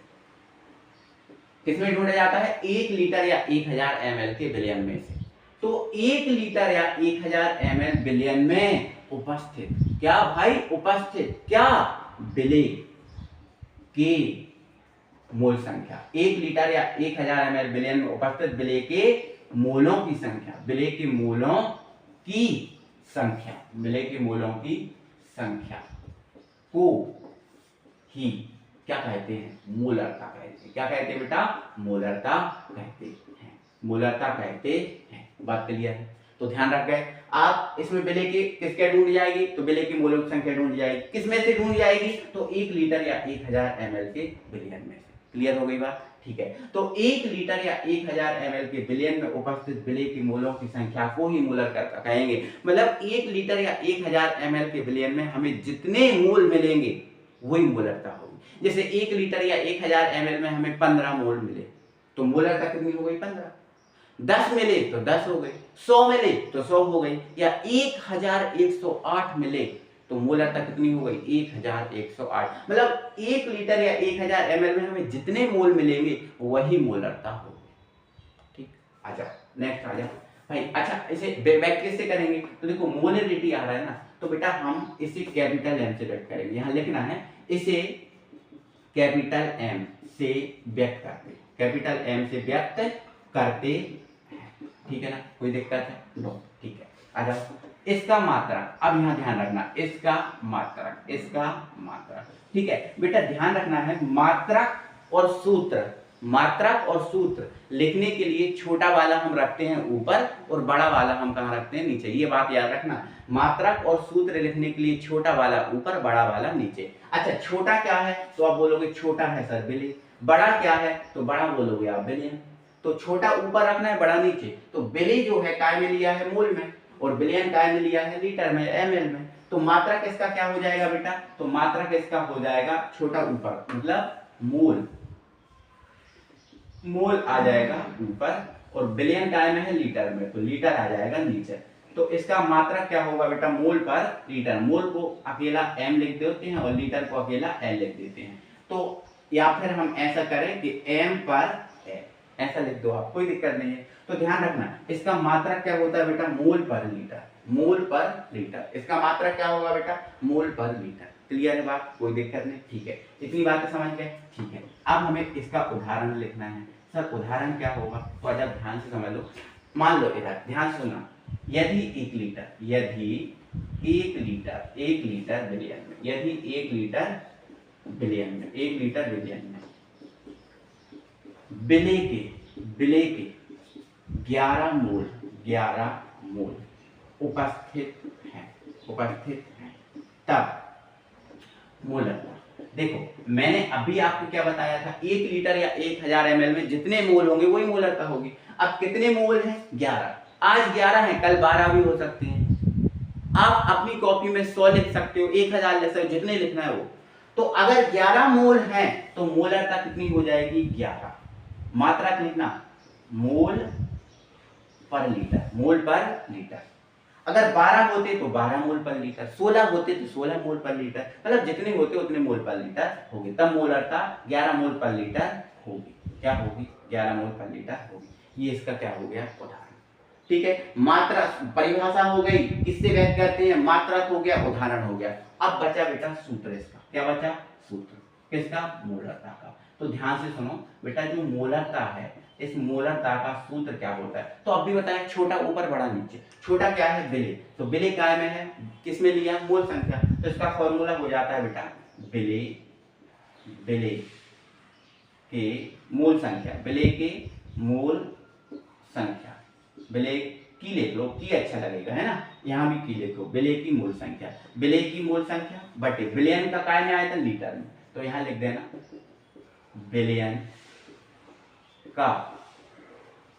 किसमें ढूंढा जाता है? 1 लीटर या 1000 ml के बिलियन में से। तो 1 लीटर या 1000 ml बिलियन में उपस्थित, क्या भाई? उपस्थित क्या? विलेय के मोल संख्या। 1 लीटर या 1000 ml बिलियन में उपस्थित विलेय के मोलों की संख्या, विलेय के मोलों की संख्या, विलेय के मोलों की संख्या को ही क्या कहते हैं? मोलरता कहते हैं। क्या कहते हैं बेटा? मोलरता कहते हैं, मोलरता कहते हैं। बात क्लियर है? तो ध्यान रख गए आप। इसमें विलेय की किसके ढूंढ जाएगी? तो विलेय की मोलों की संख्या ढूंढ जाएगी। किसमें से ढूंढ जाएगी? तो 1 लीटर या 1000 ml के बिलियन में से। क्लियर हो गई बात? ठीक है। तो 1 लीटर या 1000 ml के बिलियन में उपस्थित विलेय की मोलों की संख्या को ही मोलरता कहेंगे। मतलब 1 लीटर या 1000 ml के बिलियन में हमें जितने मोल मिलेंगे वही मोलरता होगी। जैसे 1 लीटर या 1000 ml में हमें 15 मोल मिले तो मोलरता कितनी हो गई? 15। 10 मिले तो 10 हो गई, 100 मिले तो 100 हो गई, या 1108 मिले तो मोलरता कितनी हो गई? 1108। मतलब 1 लीटर या 1000 ml में हमें जितने मोल मिलेंगे वही मोलरता होगी। ठीक, आ जाओ नेक्स्ट आ जाओ भाई। अच्छा, इसे व्यक्त कैसे करेंगे? तो देखो मोलरिटी आ रहा है ना, तो बेटा हम इसे कैपिटल एम से व्यक्त करेंगे। यहां लिखना है इसे कैपिटल एम से व्यक्त करते, कैपिटल एम से व्यक्त करते, ठीक है ना? कोई दिक्कत है? नो, ठीक है। आ जाओ इसका मात्रक। अब यहां ध्यान रखना, इसका मात्रक, इसका मात्रक, ठीक है बेटा। ध्यान रखना है मात्रक और सूत्र, मात्रक और सूत्र लिखने के लिए छोटा वाला हम रखते हैं ऊपर और बड़ा वाला हम कहां रखते हैं? नीचे। ये बात याद रखना, मात्रक और सूत्र लिखने के लिए छोटा वाला ऊपर, बड़ा वाला नीचे। अच्छा, छोटा क्या है? तो आप बोलोगे छोटा है सर विलेय। बड़ा क्या है? तो बड़ा बोलोगे आप बिलियन। तो छोटा ऊपर रखना है, बड़ा नीचे। तो बिली जो है काय में लिया है, मोल में, और बिलियन काय में लिया है, लीटर में, ml में। तो मात्रक इसका क्या हो जाएगा बेटा, तो मात्रक इसका हो जाएगा छोटा ऊपर, मतलब मोल, मोल आ जाएगा ऊपर, और बिलियन काय में है, लीटर में, तो लीटर आ जाएगा नीचे। तो इसका मात्रक क्या होगा बेटा, मोल पर लीटर। मोल को अकेला m लिख देते हैं और लीटर को अकेला l लिख देते हैं। तो या फिर हम ऐसा करें कि m पर l, ऐसा लिख दो आप, कोई दिक्कत नहीं है। तो ध्यान रखना इसका मात्रक क्या होता है बेटा, मोल पर लीटर, मोल पर लीटर। इसका मात्रक क्या होगा बेटा, मोल पर लीटर। क्लियर है बात, कोई दिक्कत नहीं, ठीक है, इतनी बातें समझ गए, ठीक है। अब हमें इसका उदाहरण लिखना है। सर उदाहरण क्या होगा, तो जब ध्यान से समझ लो। मान लो इधर ध्यान से सुनना, यदि 1 लीटर, यदि 1 लीटर, 1 लीटर बिलियन में, यदि 1 लीटर बिलियन में, 1 लीटर बिलियन में बिले के 11 मोल, 11 मोल उपस्थित हैं, तब मोलरता। देखो मैंने अभी आपको क्या बताया था, 1 लीटर या 1000 ml में जितने मोल होंगे वही मोलरता होगी। अब कितने मोल हैं, 11। आज 11 है, कल 12 भी हो सकते हैं। आप अपनी कॉपी में 100 लिख सकते हो, 1000 लिख सकते हो, जितने लिखना है वो। तो अगर 11 मोल हैं तो मोलरता कितनी हो जाएगी, 11। मात्रक लिखना, मोल पर लीटर, मोल पर लीटर। अगर 12 होते तो 12 मोल पर लीटर, 16 होते तो 16 मोल पर लीटर, मतलब जितने होते उतने मोल पर लीटर होगी, तब मोलरता 11 मोल पर लीटर होगी। क्या होगी, 11 मोल पर लीटर होगी। ये इसका क्या हो गया, उदाहरण। ठीक है, मात्रा परिभाषा हो गई, किससे व्यक्त करते हैं, मात्रक हो गया, उदाहरण हो गया। अब बचा बेटा सूत्र, इसका क्या बचा, सूत्र किसका, मोलरता का। तो ध्यान से सुनो बेटा, जो मोलरता है, इस मोलरता का सूत्र क्या होता है। तो अब भी बताएं, छोटा ऊपर बड़ा नीचे। छोटा क्या है, बिले, तो बिले काय में है, किस में लिया, मोल संख्या। तो इसका फॉर्मूला हो जाता है बेटा, बिले के मोल संख्या, बिले के मोल संख्या, बिले की लिख लो, की अच्छा लगेगा है ना, यहाँ भी की लिखो, बिले की मोल संख्या, बिले की मोल संख्या बटे बिलियन का काय में आया था, लीटर में। तो यहाँ लिख देना बिलियन का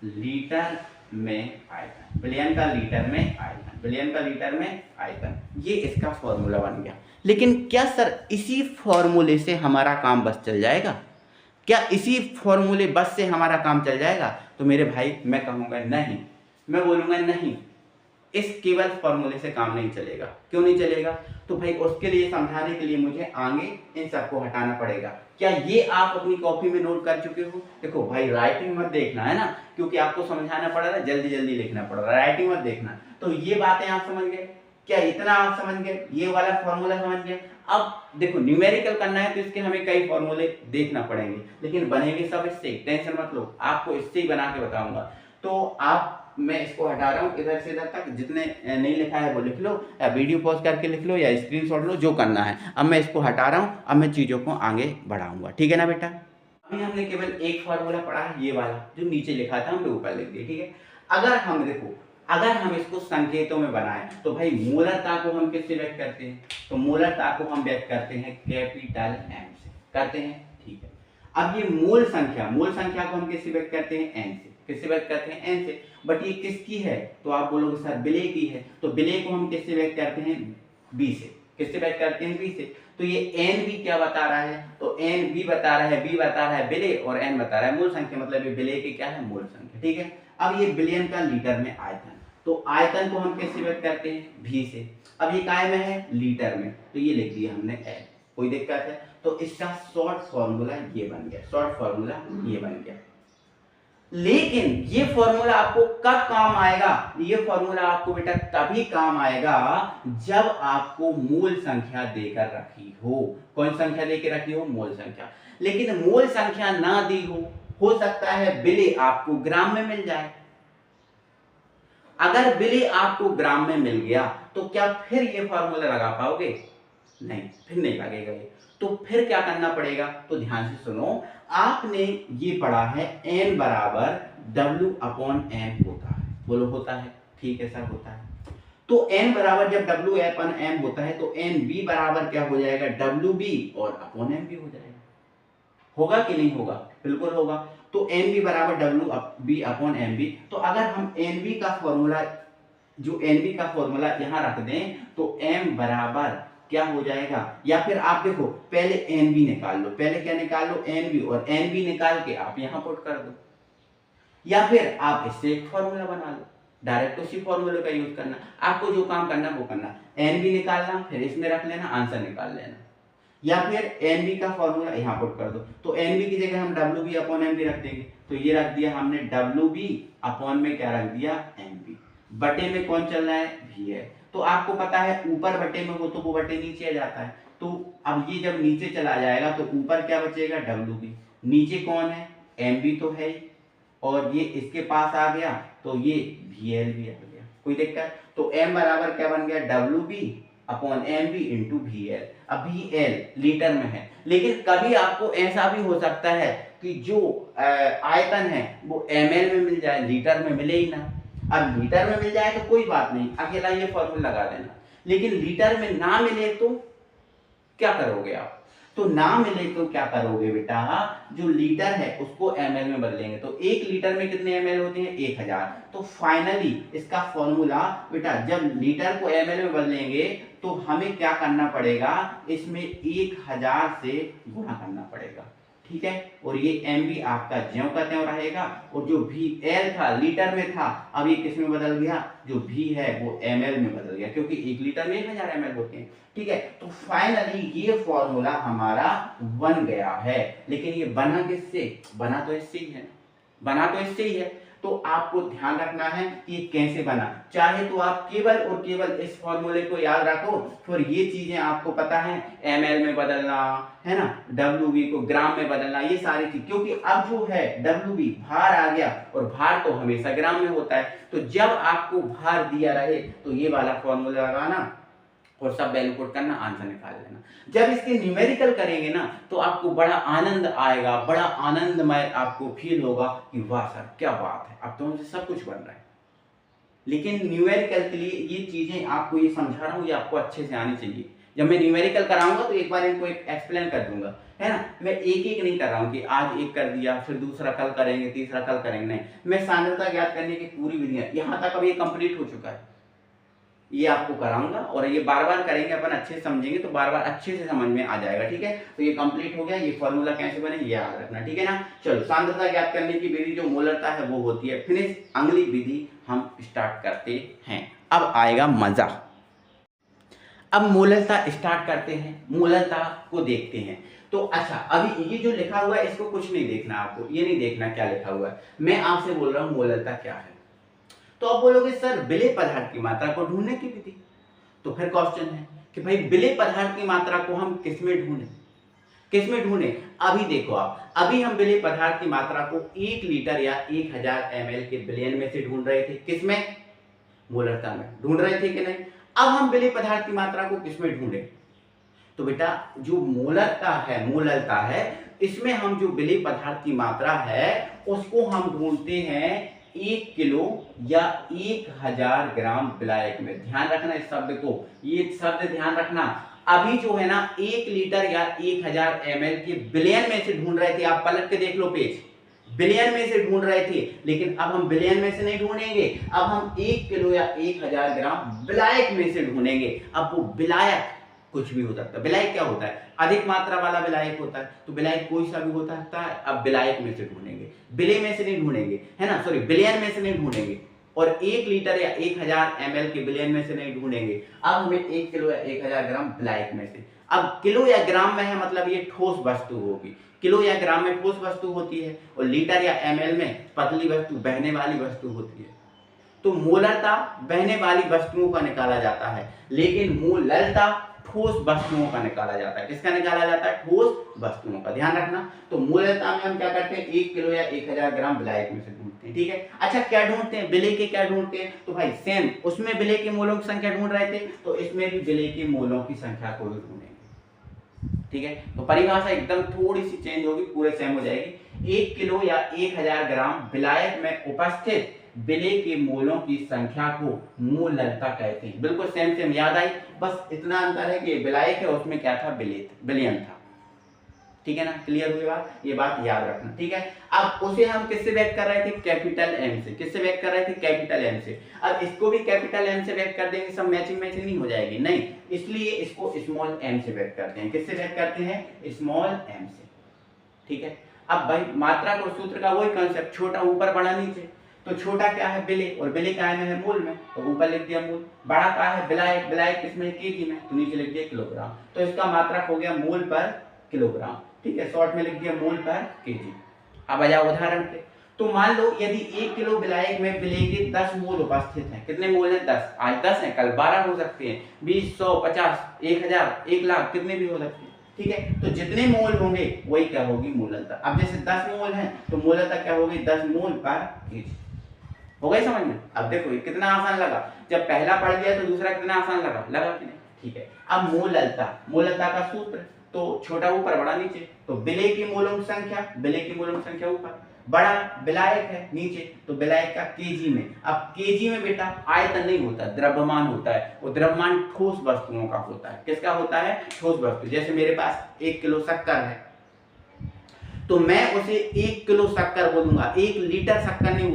लीटर में आयतन, बिलियन का लीटर में आयतन, बिलियन का लीटर में आयतन। ये इसका फॉर्मूला बन गया। लेकिन क्या सर इसी फॉर्मूले से हमारा काम बस चल जाएगा, क्या इसी फॉर्मूले बस से हमारा काम चल जाएगा। तो मेरे भाई मैं कहूँगा नहीं, मैं बोलूँगा नहीं, इस केवल फॉर्मूले से काम नहीं चलेगा। क्यों नहीं चलेगा, तो भाई उसके लिए समझाने के लिए मुझे आगे इन सबको हटाना पड़ेगा। क्या ये आप अपनी कॉपी में नोट कर चुके हो। देखो भाई राइटिंग मत देखना है ना, क्योंकि आपको समझाना पड़ रहा है, जल्दी जल्दी लिखना पड़ रहा है, राइटिंग मत देखना। तो ये बातें आप समझ गए, क्या इतना आप समझ गए, ये वाला फॉर्मूला समझ गए। अब देखो न्यूमेरिकल करना है तो इसके हमें कई फॉर्मूले देखना पड़ेंगे, लेकिन बनेंगे सब इससे, टेंशन मत लो, आपको इससे ही बना के बताऊंगा। तो आप, मैं इसको हटा रहा हूँ इधर से इधर तक, जितने नहीं लिखा है वो लिख लो, या वीडियो पॉज करके लिख लो, या स्क्रीनशॉट लो, जो करना है। अब मैं इसको हटा रहा हूँ, अब मैं चीज़ों को आगे बढ़ाऊंगा, ठीक है ना बेटा। अभी हमने केवल एक फॉर्मूला पढ़ा है, ये वाला जो नीचे लिखा था हमने ऊपर लिख दिया, ठीक है। अगर हम देखो, अगर हम इसको संकेतों में बनाएं तो भाई मोलरता को हम किससे व्यक्त करते हैं, तो मोलरता को हम व्यक्त करते हैं कैपिटल M से, करते हैं, ठीक है। अब ये मोल संख्या, मोल संख्या को हम किससे व्यक्त करते हैं, N से, किससे व्यक्त करते हैं, N से। बट ये किसकी है, तो आप बोलोगे सर बिले की है, तो बिले को हम किससे व्यक्त करते हैं, B से, किससे व्यक्त करते हैं, B से। तो ये N भी क्या बता रहा है, तो N B बता रहा है, B बता रहा है बिले, और N बता रहा है मूल संख्या, मतलब ये बिले की क्या है, मूल संख्या, ठीक है। अब ये बिलियन का लीटर में आयतन, तो आयतन को हम किससे व्यक्त करते हैं, V से। अब ये काय में है, लीटर में, तो ये लिख दिया हमने L, कोई दिक्कत है। तो इसका शॉर्ट फॉर्मूला ये बन गया, शॉर्ट फॉर्मूला ये बन गया। लेकिन ये फॉर्मूला आपको कब काम आएगा, ये फॉर्मूला आपको बेटा तभी काम आएगा जब आपको मूल संख्या देकर रखी हो। कौन संख्या देकर रखी हो, मूल संख्या। लेकिन मूल संख्या ना दी हो सकता है बिले आपको ग्राम में मिल जाए। अगर बिले आपको ग्राम में मिल गया तो क्या फिर ये फॉर्मूला लगा पाओगे, नहीं, फिर नहीं लगेगा ये। तो फिर क्या करना पड़ेगा, तो ध्यान से सुनो, आपने ये पढ़ा है n बराबर W अपॉन M होता है, बोलो होता है, ठीक है सर होता है। तो n बराबर जब W अपॉन M होता है तो NB बराबर क्या हो जाएगा, WB और अपॉन M भी हो जाएगा। होगा कि नहीं होगा, बिल्कुल होगा। तो एन बी बराबर W B upon M B. तो अगर हम एन बी का फॉर्मूला यहां रख दें तो एम बराबर क्या हो जाएगा, या फिर आप देखो पहले एन बी निकाल लो, पहले क्या निकाल लो एन बी, और एन बी निकाल के आप यहां पुट कर दो, या फिर आप इससे एक फॉर्मूला बना लो, डायरेक्ट उसी फॉर्मूले का यूज करना। आपको जो काम करना वो करना, एन बी निकालना फिर इसमें रख लेना, आंसर निकाल लेना, या फिर एन बी का फॉर्मूला यहाँ पुट कर दो। तो एन बी की जगह हम W B upon M B रख देंगे, तो ये रख दिया हमने डब्ल्यू बी अपॉन में क्या रख दिया एम बी, बटे में कौन चल रहा है भी है। तो आपको पता है ऊपर बटे में हो तो वो बटे नीचे आ जाता है, तो अब ये जब नीचे चला जाएगा तो ऊपर क्या बचेगा डब्ल्यू बी, नीचे कौन है एम बी तो है ही, और ये इसके पास आ गया तो ये वी एल भी आ गया, कोई दिक्कत। तो एम बराबर क्या बन गया W B upon M B into V L. अब वी एल लीटर में है, लेकिन कभी आपको ऐसा भी हो सकता है कि जो आयतन है वो एम एल में मिल जाए, लीटर में मिले ही ना। अब लीटर में मिल जाए तो कोई बात नहीं, अकेला ये फॉर्मूला लगा देना, लेकिन लीटर में ना मिले तो क्या करोगे आप, तो ना मिले तो क्या करोगे बेटा, जो लीटर है उसको एमएल में बदलेंगे। तो एक लीटर में कितने एमएल होते हैं 1000। तो फाइनली इसका फॉर्मूला बेटा जब लीटर को एमएल में बदलेंगे तो हमें क्या करना पड़ेगा, इसमें 1000 से गुणा करना पड़ेगा, ठीक है। और ये एम बी आपका ज्यों का त्यों रहेगा, और जो भी एल था लीटर में था अब ये किस में बदल गया, जो भी है वो एम एल में बदल गया, क्योंकि एक लीटर में 1000 ml होते हैं, ठीक है। तो फाइनली ये फॉर्मूला हमारा बन गया है, लेकिन ये बना किससे, बना तो इससे ही है, बना तो इससे ही है। तो आपको ध्यान रखना है कि ये कैसे बना, चाहे तो आप केवल और केवल इस फॉर्मूले को याद रखो, फिर ये चीजें आपको पता है एमएल में बदलना है ना, डब्ल्यूबी को ग्राम में बदलना, ये सारी चीज, क्योंकि अब जो है डब्ल्यूबी भार आ गया, और भार तो हमेशा ग्राम में होता है। तो जब आपको भार दिया रहे तो ये वाला फॉर्मूला लगाना और सब वैल्यू पुट करना, आंसर निकाल लेना। जब इसके न्यूमेरिकल करेंगे ना तो आपको बड़ा आनंद आएगा, बड़ा आनंदमय आपको फील होगा कि वाह सर क्या बात है, अब तो मुझे सब कुछ बन रहा है। लेकिन न्यूमेरिकल के लिए ये चीजें आपको ये समझा रहा हूँ, ये आपको अच्छे से आनी चाहिए। जब मैं न्यूमेरिकल कराऊंगा तो एक बार इनको एक एक्सप्लेन कर दूंगा, है ना। मैं एक एक नहीं कर रहा हूँ कि आज एक कर दिया फिर दूसरा कल करेंगे तीसरा कल करेंगे, नहीं, मैं सांद्रता ज्ञात करने की पूरी विधियां यहाँ तक अब ये कंप्लीट हो चुका है, ये आपको कराऊंगा, और ये बार बार करेंगे, अपन अच्छे से समझेंगे तो बार बार अच्छे से समझ में आ जाएगा, ठीक है। तो ये कंप्लीट हो गया, ये फॉर्मूला कैसे बने ये याद रखना, ठीक है ना। चलो सांद्रता ज्ञात करने की विधि जो मोलरता है वो होती है फिनिश, अगली विधि हम स्टार्ट करते हैं। अब आएगा मजा, अब मोलरता स्टार्ट करते हैं, मोलरता को देखते हैं। तो अच्छा अभी ये जो लिखा हुआ है इसको कुछ नहीं देखना, आपको ये नहीं देखना क्या लिखा हुआ है, मैं आपसे बोल रहा हूँ मोलरता क्या है। तो आप बोलोगे सर विलेय पदार्थ की मात्रा को ढूंढने की विधि, तो फिर क्वेश्चन है कि भाई विलेय पदार्थ की मात्रा को हम किसमें ढूंढें, किसमें ढूंढें। अभी देखो आप, अभी हम विलेय पदार्थ की मात्रा को 1 लीटर या 1000 ml के विलयन में से ढूंढ रहे थे, किसमें, मोलरता में ढूंढ रहे थे कि नहीं। अब हम विलेय पदार्थ की मात्रा को किसमें ढूंढें, तो बेटा जो मोलरता है इसमें हम जो विलेय पदार्थ की मात्रा है उसको हम ढूंढते हैं 1 किलो या 1000 ग्राम विलायक में। ध्यान रखना इस शब्द को, ये शब्द ध्यान रखना। अभी जो है ना 1 लीटर या 1000 ml के बिलियन में से ढूंढ रहे थे, आप पलट के देख लो पेज, बिलियन में से ढूंढ रहे थे, लेकिन अब हम बिलियन में से नहीं ढूंढेंगे, अब हम 1 किलो या 1000 ग्राम विलायक में से ढूंढेंगे। अब वो विलायक कुछ भी हो सकता है, विलायक क्या होता है, अधिक मात्रा वाला विलायक होता है, तो विलायक कोई सा भी हो सकता है। अब विलायक में से ढूंढेंगे, विलेय में से नहीं ढूंढेंगे, है ना, सॉरी बिलियन में से नहीं ढूंढेंगे, और 1 लीटर या 1000 ml के बिलियन में से नहीं ढूंढेंगे। अब हमें 1 किलो या 1000 ग्राम विलायक में से, अब किलो या ग्राम में है मतलब ये ठोस वस्तु होगी, किलो या ग्राम में ठोस वस्तु होती है, और लीटर या ml में पतली वस्तु बहने वाली वस्तु होती है। तो मोलरता बहने वाली वस्तुओं का निकाला जाता है, लेकिन मोलरता ठोस वस्तुओं का निकाला जाता है। किसका निकाला जाता है, ठोस वस्तुओं का, ध्यान रखना। तो मोलरता में हम क्या करते हैं 1 किलो या 1000 ग्राम विलायक में से ढूंढते हैं, ठीक है। अच्छा क्या ढूंढते हैं, विलेय के क्या ढूंढते हैं, तो भाई सेम, उसमें विलेय के मोलों की संख्या ढूंढ रहे थे तो इसमें भी विलेय के मोलों की संख्या को ढूंढेंगे, ठीक है। तो परिभाषा एकदम थोड़ी सी चेंज होगी, पूरे सेम हो जाएगी। 1 किलो या 1000 ग्राम विलायक में उपस्थित विलेय के मोलों की संख्या को मोलरता कहते हैं। बिल्कुल सेम सेम याद आई, बस इतना अंतर है कि विलायक है उसमें क्या था, विलेय बिलियन था। ठीक है ना, क्लियर हुई बात, ये बात याद रखना, ठीक है। अब उसे हम किससे व्यक्त कर रहे थे, कैपिटल एम से, किससे व्यक्त कर रहे थे, कैपिटल एम से। अब इसको भी कैपिटल एम से व्यक्त कर देंगे, सब मैचिंग मैचिंग नहीं हो जाएगी, नहीं, इसलिए इसको स्मॉल एम से व्यक्त करते हैं। किससे व्यक्त करते हैं, स्मॉल एम से, ठीक है। अब भाई मात्रा और सूत्र का वही कंसेप्ट, छोटा ऊपर बड़ा नीचे, तो छोटा क्या है, बिले, और बिले काय में है, मूल में, तो ऊपर लिख दिया मूल। बड़ा क्या है, बिलायक, बिलायक किसमें, केजी में, तो नीचे लिख दिया किलोग्राम। तो इसका मात्रक हो गया मूल पर किलोग्राम, ठीक है, शॉर्ट में लिख दिया मूल पर केजी। अब आ जाओ उदाहरण पे। तो मान लो यदि 1 किलो बिलायक में बिले के 10 मोल उपस्थित हैं, कितने मोल हैं, 10, आज 10 हैं, कल 12 हो सकते हैं, 20, 100, 50, 1000, 1 लाख, कितने भी हो सकते हैं, ठीक है। तो जितने मोल होंगे वही क्या होगी, मोलता। अब जैसे 10 मोल हैं तो मोलता क्या होगी, 10 मोल पर केजी। हो गई समझ में। अब देखो ये कितना आसान लगा, जब पहला पढ़ लिया तो दूसरा कितना आसान लगा, लगा कि नहीं, ठीक है। अब मोलता, मोलता का सूत्र, तो छोटा ऊपर बड़ा नीचे, तो बिले की मोलंक संख्या, बिले की मोलंक संख्या ऊपर, बड़ा बिलायक है नीचे, तो बिलायक का केजी में। अब केजी में बेटा आयतन नहीं होता, द्रव्यमान होता है, और द्रव्यमान ठोस वस्तुओं का होता है। किसका होता है, ठोस वस्तु। जैसे मेरे पास 1 किलो शक्कर है, तो मैं उसे 1 किलो शक्कर बोलूंगा, 1 लीटर शक्कर नहीं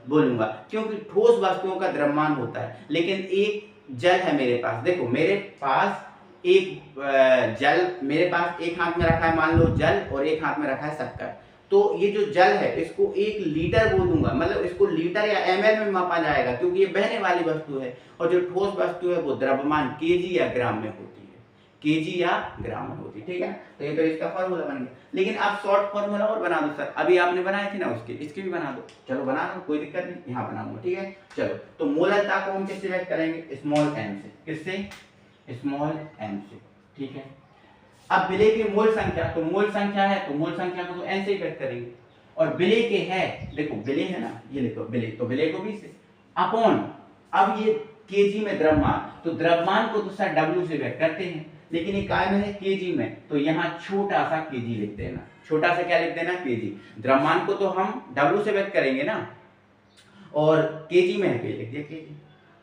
बोलूंगा, क्योंकि ठोस वस्तुओं का द्रव्यमान होता है। लेकिन एक जल है मेरे पास, देखो मेरे पास एक जल, मेरे पास एक हाथ में रखा है मान लो जल, और एक हाथ में रखा है शक्कर, तो ये जो जल है इसको 1 लीटर बोलूंगा, मतलब इसको लीटर या ml में मापा जाएगा, क्योंकि ये बहने वाली वस्तु है, और जो ठोस वस्तु है वो द्रव्यमान केजी या ग्राम में होती है, केजी या ग्राम में होती है, ठीक है। तो ये तो इसका फॉर्मूला बन गया। लेकिन आप शॉर्ट फॉर्मूला और बना दो सर, अभी आपने बनाए थे ना उसके, इसके भी बना दो, चलो बना दो, कोई दिक्कत नहीं, यहाँ बनाऊंगा, ठीक है। चलो, तो मोलता को हम किससे व्यक्त करेंगे, स्मॉल एम से, किससे, स्मॉल एम से, ठीक है। अब बिले की मोल संख्या, तो मोल संख्या है तो मोल संख्या को तो एन से ही व्यक्त करेंगे, और बिले के है, देखो बिले है ना, ये लिखो बिले, तो बिले को भी से अपॉन, अब ये केजी में द्रव्यमान, तो द्रव्यमान को तो सर डब्ल्यू से व्यक्त करते हैं, लेकिन ये काय में है, केजी में, तो यहाँ छोटा सा केजी लिख देना, छोटा सा क्या लिख देना, केजी। द्रव्यमान को तो हम डब्ल्यू से व्यक्त करेंगे ना, और केजी में है तो लिख दिया केजी।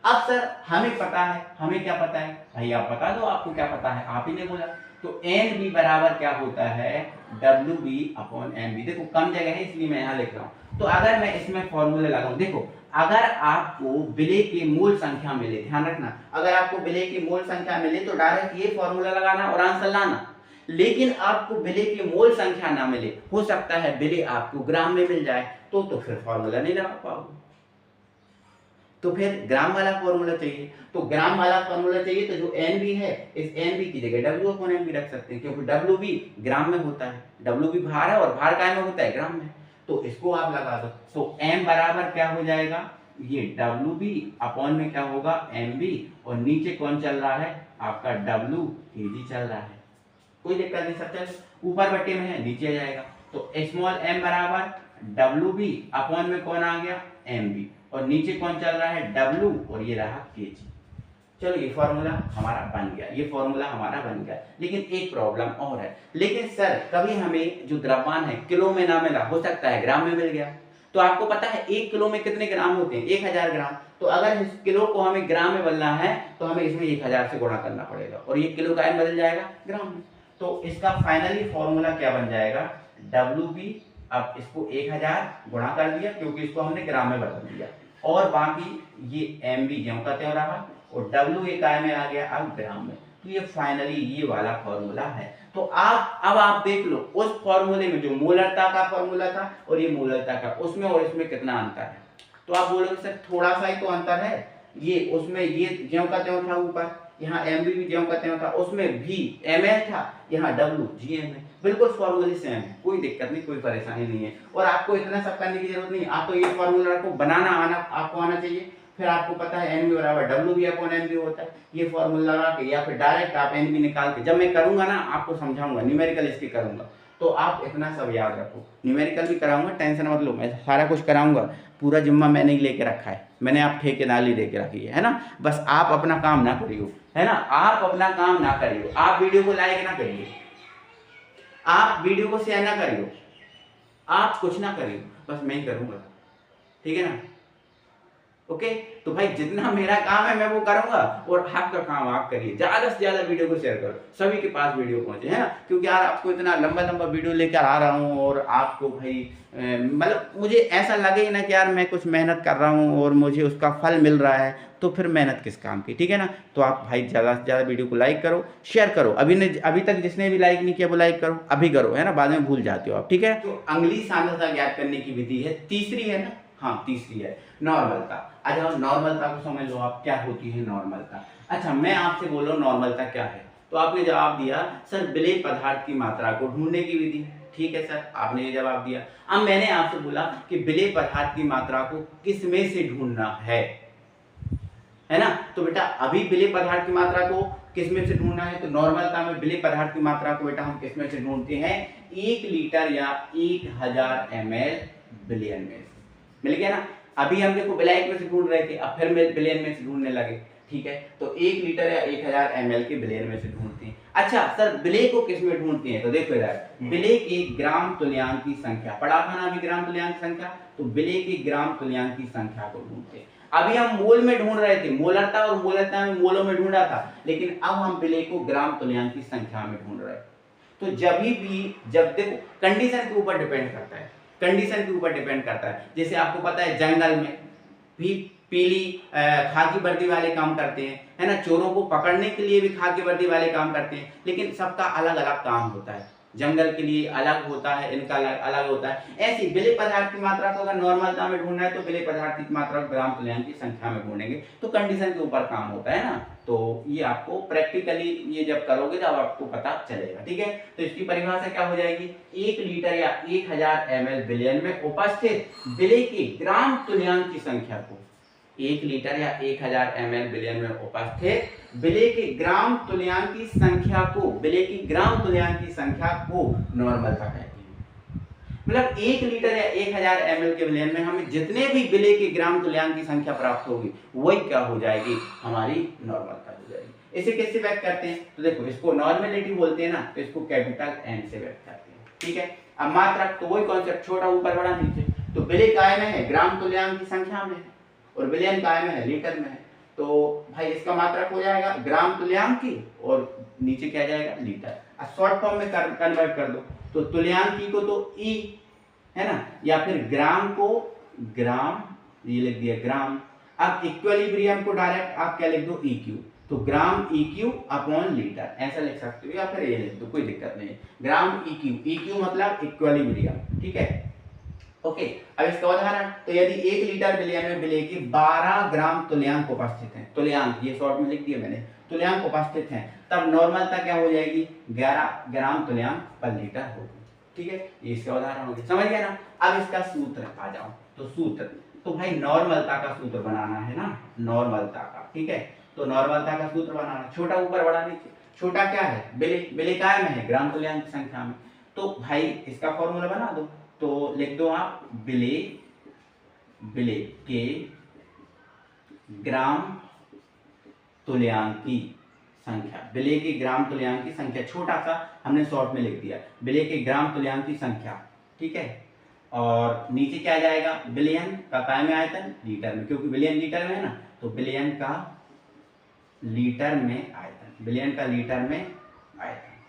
अब सर हमें पता है, हमें क्या पता है भाई, आप बता दो, आपको क्या पता है, आप ही ने बोला। तो एन बी बराबर क्या होता है, W B upon M B. देखो कम जगह है इसलिए मैं यहाँ लिख रहा हूँ। तो अगर मैं इसमें फॉर्मूला लगाऊं, देखो अगर आपको बिले की मूल संख्या मिले, ध्यान रखना, अगर आपको बिले की मूल संख्या मिले तो डायरेक्ट ये फॉर्मूला लगाना और आंसर लाना। लेकिन आपको बिले की मूल संख्या ना मिले, हो सकता है बिले आपको ग्राम में मिल जाए, तो फिर फॉर्मूला नहीं लगा पाओगे, तो फिर ग्राम वाला फॉर्मूला चाहिए। तो ग्राम वाला फॉर्मूला चाहिए, तो जो एन बी है, इस एन बी की जगह डब्ल्यू अपॉन एम बी रख सकते हैं, क्योंकि डब्ल्यू बी ग्राम में होता है, डब्ल्यू बी भार है, और भार काय में होता है, ग्राम में, तो इसको आप लगा दो। तो एम बराबर क्या हो जाएगा, ये डब्ल्यू बी अपॉन में क्या होगा, एम बी, और नीचे कौन चल रहा है, आपका डब्ल्यू केजी चल रहा है, कोई दिक्कत नहीं, सब चल ऊपर बट्टे में है, नीचे आ जाएगा। तो स्मॉल एम बराबर डब्ल्यू बी अपॉन में कौन आ गया, एम बी, और नीचे कौन चल रहा है, डब्ल्यू, और ये रहा केजी। चलो ये फॉर्मूला हमारा बन गया, ये फॉर्मूला हमारा बन गया। लेकिन एक प्रॉब्लम और है, लेकिन सर कभी हमें जो द्रव्यमान है किलो में ना मिला, हो सकता है ग्राम में मिल गया। तो आपको पता है 1 किलो में कितने ग्राम होते हैं, 1000 ग्राम। तो अगर इस किलो को हमें ग्राम में बदलना है तो हमें इसमें 1000 से गुणा करना पड़ेगा, और ये किलो का बदल जाएगा ग्राम में। तो इसका फाइनली फॉर्मूला क्या बन जाएगा, डब्ल्यू बी, अब इसको 1000 गुणा कर दिया क्योंकि इसको हमने ग्राम में बदल दिया, और बाकी ये एम बी ज्यों का त्यों रहा, और डब्ल्यू एक काय में आ गया अब ग्राम में। तो ये फाइनली ये वाला फॉर्मूला है। तो अब आप देख लो उस फॉर्मूले में जो मोलरता का फॉर्मूला था और ये मोलरता का, उसमें और इसमें कितना अंतर है। तो आप बोलोगे सर थोड़ा सा ही तो अंतर है, ये उसमें ये ज्यों का त्यों था ऊपर, यहाँ एम बी भी ज्यों का त्यों था, उसमें भी एम एल था, यहाँ डब्ल्यू जी एम है, बिल्कुल फॉर्मूले सेम है, कोई दिक्कत नहीं, कोई परेशानी नहीं है। और आपको इतना सब करने की जरूरत नहीं, आप तो ये फॉर्मूला को बनाना आपको आना चाहिए। फिर आपको पता है एन बी बराबर W B upon M B होता है, ये फॉर्मूला लगा के या फिर डायरेक्ट आप एन बी निकाल के, जब मैं करूंगा ना आपको समझाऊंगा, न्यूमेरिकल इसकी करूंगा, तो आप इतना सब याद रखो। न्यूमेरिकल भी कराऊंगा, टेंशन मत लो, मैं सारा कुछ कराऊंगा, पूरा जिम्मा मैंने ही लेके रखा है, मैंने आप ठेकेदारी लेके रखी है ना। बस आप अपना काम ना करियो, है ना, आप अपना काम ना करियो, आप वीडियो को लाइक ना करिए, आप वीडियो को शेयर ना करियो, आप कुछ ना करियो, बस मैं ही करूंगा, ठीक है ना। ओके। तो भाई जितना मेरा काम है मैं वो करूंगा और आपका काम आप करिए, ज्यादा से ज्यादा वीडियो को शेयर करो, सभी के पास वीडियो पहुंचे, है ना। क्योंकि यार आपको इतना लंबा लंबा वीडियो लेकर आ रहा हूँ और आपको भाई मतलब मुझे ऐसा लगे ही ना कि यार मैं कुछ मेहनत कर रहा हूँ और मुझे उसका फल मिल रहा है, तो फिर मेहनत किस काम की, ठीक है ना। तो आप भाई ज़्यादा से ज़्यादा वीडियो को लाइक करो, शेयर करो, अभी तक जिसने भी लाइक नहीं किया वो लाइक करो, अभी करो, है ना, बाद में भूल जाते हो आप, ठीक है। तो अगली सांद्रता ज्ञात करने की विधि है, तीसरी है ना, हाँ तीसरी है नॉर्मलता। अच्छा नॉर्मलता को समझ लो आप, क्या होती है नॉर्मलता। अच्छा मैं आपसे बोल रहा हूँ नॉर्मलता क्या है, तो आपने जवाब दिया सर विलेय पदार्थ की मात्रा को ढूंढने की विधि। ठीक है सर, आपने ये जवाब दिया। अब मैंने आपसे बोला कि विलेय पदार्थ की मात्रा को किस में से ढूंढना है ना। तो बेटा अभी विलेय पदार्थ की मात्रा को किस में से ढूंढना है, तो नॉर्मलता में विलेय पदार्थ की मात्रा को बेटा हम किस में से ढूंढते हैं, 1 लीटर या 1000 ml बिलियन में से। मिल गया ना। अभी हम देखो विलायक में से ढूंढ रहे थे, अब फिर बिलियन में से ढूंढने लगे, ठीक है। तो 1 लीटर या 1000 ml के बिलियन में से ढूंढते हैं। अच्छा सर विलेय को किस में ढूंढते हैं, तो देखो इधर विलेय के ग्राम तुल्यांक की संख्या, पढ़ा था ना अभी ग्राम तुल्यांक संख्या, तो विलेय के ग्राम तुल्यांक की संख्या को ढूंढते हैं। अभी हम मोल में ढूंढ रहे थे, मोलरता और मोलरता में मोलों में ढूंढा था, लेकिन अब हम विलेय को ग्राम तुल्यांक की संख्या में ढूंढ रहे हैं। तो जब देखो कंडीशन के ऊपर डिपेंड करता है, कंडीशन के ऊपर डिपेंड करता है। जैसे आपको पता है जंगल में भी पीली खाकी वर्दी वाले काम करते हैं, है ना, चोरों को पकड़ने के लिए भी खाकी वर्दी वाले काम करते हैं, लेकिन सबका अलग अलग काम होता है। जंगल के लिए अलग होता है, इनका अलग होता है। ऐसी विलेय पदार्थ की मात्रा को अगर नॉर्मलता में ढूंढना है तो विलेय पदार्थ की मात्रा को ग्राम तुल्यांक की संख्या में ढूंढेंगे, तो कंडीशन के ऊपर काम होता है ना। तो ये आपको प्रैक्टिकली ये जब करोगे तब आपको पता चलेगा, ठीक है। तो इसकी परिभाषा क्या हो जाएगी, 1 लीटर या 1000 ml बिलियन में उपस्थित विलेय के ग्राम तुल्यांक की संख्या को, 1 लीटर या 1000 ml बिलियन में उपस्थित विलेय के ग्राम तुल्यांक की संख्या को, विलेय की ग्राम तुल्यांक की संख्या को नॉर्मलता कहते हैं। मतलब 1 लीटर या 1000 ml के विलेयन में हमें जितने भी विलेय के ग्राम तुल्यांक की संख्या प्राप्त होगी वही क्या हो जाएगी, हमारी नॉर्मलता हो जाएगी। इसे कैसे व्यक्त करते हैं, तो देखो इसको नॉर्मेलिटी बोलते हैं ना, तो इसको कैपिटल N से व्यक्त करते हैं, ठीक है। अब मात्रक तो वही कॉन्सेप्ट, छोटा ऊपर बड़ा नीचे। तो विलेय काय में है, ग्राम तुल्यांक की संख्या में है, और विलयन काय में है, लीटर में है। तो भाई इसका मात्रक हो जाएगा ग्राम तुल्यांक की और नीचे क्या जाएगा, लीटर। अब शॉर्ट फॉर्म में कन्वर्ट कर दो, तो तुल्यांक की को तो ई, है ना, या फिर ग्राम को ग्राम, ये लिख दिया ग्राम। अब इक्विलिब्रियम को डायरेक्ट आप क्या लिख दो, ई क्यू, तो ग्राम ई क्यू अपॉन लीटर, ऐसा लिख सकते हो, या फिर ये लिख दो, कोई दिक्कत नहीं है। ग्राम ई क्यू मतलब इक्विलिब्रियम, ठीक है। ओके। अब इसका उदाहरण, तो यदि 1 लीटर बिलियन में विलेय के 12 ग्राम तुल्यांक उपस्थित हैं, तुल्यांक ये शॉर्ट में लिख दिया मैंने, तुल्यांक उपस्थित हैं, तब नॉर्मलता क्या हो जाएगी, 11 ग्राम तुल्यांक पर लीटर होगी, ठीक है। ये इसका उदाहरण हो गया, समझ गया ना। अब इसका सूत्र आ जाओ, तो सूत्र, तो भाई नॉर्मलता का सूत्र बनाना है ना, नॉर्मलता का, ठीक है। तो नॉर्मलता का सूत्र बनाना, छोटा ऊपर बड़ा नीचे। छोटा क्या है, विलेय काय में है, ग्राम तुल्यांक की संख्या में। तो भाई इसका फॉर्मूला बना दो, तो लिख दो आप विलेय के ग्राम तुल्यांक की संख्या, विलेय के ग्राम तुल्यांक की संख्या, छोटा सा हमने शॉर्ट में लिख दिया, विलेय के ग्राम तुल्यांक की संख्या, ठीक है। और नीचे क्या जाएगा, बिलियन का काय में आयतन, लीटर में, क्योंकि बिलियन लीटर में है ना, तो बिलियन का लीटर में आयतन, बिलियन का लीटर में आयतन,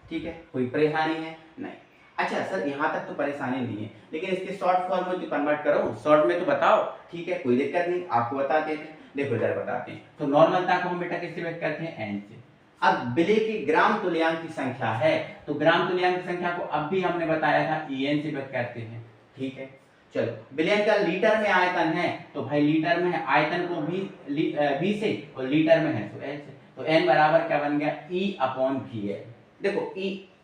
ठीक है। कोई परेशानी है, नहीं। अच्छा सर यहाँ तक तो परेशानी नहीं है, लेकिन इसके शॉर्ट फॉर्म में तो कन्वर्ट करो, शॉर्ट में तो बताओ, ठीक है, कोई दिक्कत नहीं, आपको बताते हैं। देखो इधर बताते हैं, तो नॉर्मलता को हम बेटा किससे व्यक्त करते हैं, एन से। अब विलेय की ग्राम तुल्यांक की संख्या है, तो ग्राम तुल्यांक की संख्या को अब भी हमने बताया था EN से व्यक्त करते हैं, ठीक है। चलो विलेय का लीटर में आयतन है, तो भाई लीटर में है, आयतन को V से और लीटर में है तो L से, तो N बराबर क्या बन गया, E/V है। देखो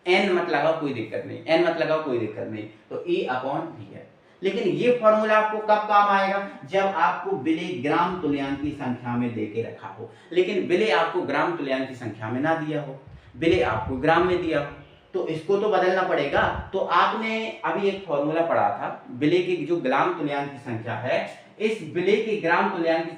N मत लगाओ कोई दिक्कत नहीं, N मत लगाओ कोई दिक्कत नहीं, तो E/V है। लेकिन ये फॉर्मूला आपको कब काम आएगा, जब आपको विलेय ग्राम तुल्यांक की संख्या में देके रखा हो, लेकिन विलेय आपको ग्राम तुल्यांक की संख्या में ना दिया हो, विलेय आपको ग्राम में दिया हो, तो इसको तो बदलना पड़ेगा। तो आपने अभी एक फॉर्मूला पढ़ा था, विलेय की जो ग्राम तुल्यांक की संख्या है, इस विलेय की ग्राम तुल्यांक की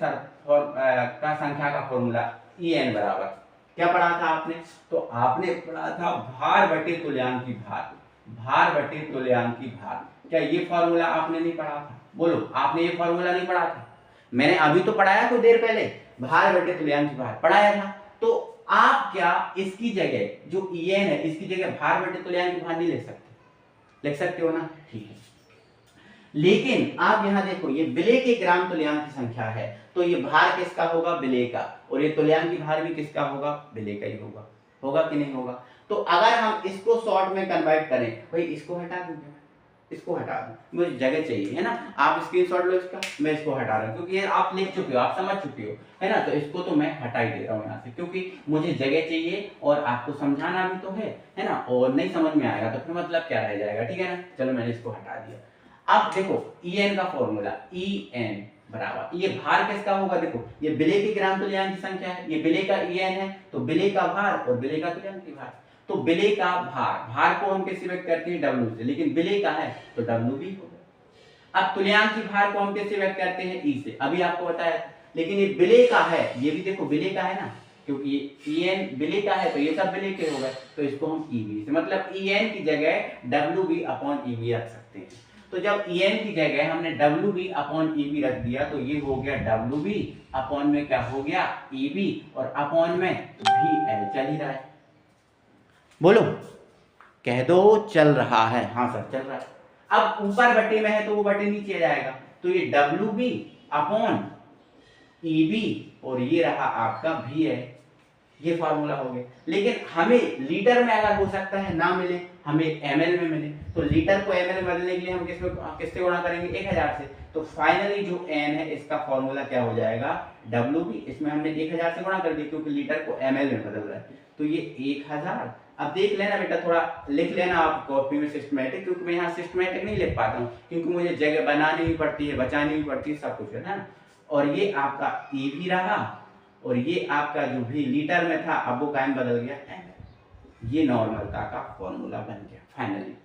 संख्या का फॉर्मूला EN बराबर क्या पढ़ा था आपने, तो आपने पढ़ा था भार बटे तुल्यांक की भार, भार बटे तुल्यांक की भार। क्या ये फॉर्मूला आपने नहीं पढ़ा था, बोलो आपने ये फॉर्मूला नहीं पढ़ा था, मैंने अभी तो पढ़ाया कुछ देर पहले, भार बटे तुल्यांक भार पढ़ाया था। तो आप क्या इसकी जगह जो En है इसकी जगह भार बटे तुल्यांक भार नहीं लिख सकते? लिख सकते हो ना, ठीक है। लेकिन आप यहां देखो ये विलेय के ग्राम तुल्यांक की संख्या है, तो ये भार किसका होगा? विलेय का, और ये तुल्यांक भार भी किसका होगा? विलेय का ही होगा। होगा कि नहीं होगा? तो अगर हम इसको शॉर्ट में कन्वर्ट करें, भाई इसको हटा दूंगा, इसको हटा दूं, मुझे जगह चाहिए है ना, आप स्क्रीनशॉट लो इसका, मैं इसको हटा रहा हूं क्योंकि ये आप लिख चुके हो, आप समझ चुके हो, है ना। तो इसको तो मैं हटा ही दे रहा हूं यहाँ से, क्योंकि मुझे जगह चाहिए और आपको समझाना भी तो है ना, और नहीं समझ में आएगा तो फिर मतलब क्या रह जाएगा, ठीक है ना। चलो मैंने इसको हटा दिया। अब देखो En का फॉर्मूला, En बराबर, ये भार किसका होगा? देखो ये विलेय के ग्राम तुल्यांक की संख्या है, ये विलेय का En है, तो विलेय का भार और विलेय का तुल्यांक भार। तो विलेय का भार, भार को हम कैसे व्यक्त करते हैं? W से, लेकिन विलेय का है तो WB होगा। अब तुल्यांक की भार को हम कैसे व्यक्त करते हैं? E से, अभी आपको बताया। लेकिन ये विलेय का है, ये भी देखो विलेय का है ना, क्योंकि ये En विलेय का है तो ये सब विलेय के हो गए, तो इसको हम EB से, मतलब En की जगह WB अपॉन EB रख सकते हैं। तो जब En की जगह हमने WB अपॉन EB रख दिया तो ये हो गया WB अपॉन में क्या हो गया? EB, और अपॉन में VL चल ही रहा है। बोलो, कह दो चल रहा है। हाँ सर चल रहा है। अब ऊपर बटे में है तो वो बटे नीचे आ जाएगा, तो ये WB अपॉन EB और ये रहा आपका VL, ये फार्मूला हो गया। लेकिन हमें लीटर में अगर हो सकता है ना मिले, हमें ml में मिले, तो लीटर को ml में बदलने के लिए हम किससे गुणा करेंगे? 1000 से। तो फाइनली जो n है इसका फॉर्मूला क्या हो जाएगा? WB, इसमें हमने 1000 से गुणा कर दिया क्योंकि लीटर को ml में बदल रहा है, तो ये 1000। अब देख लेना बेटा, थोड़ा लिख लेना आप कॉपी में सिस्टमेटिक, क्योंकि मैं यहाँ सिस्टमेटिक नहीं लिख पाता हूँ क्योंकि मुझे जगह बनानी भी पड़ती है, बचानी भी पड़ती है, सब कुछ है ना। और ये आपका E भी रहा, और ये आपका जो भी लीटर में था अब वो कायम बदल गया ml। ये नॉर्मलता का फॉर्मूला बन गया फाइनली।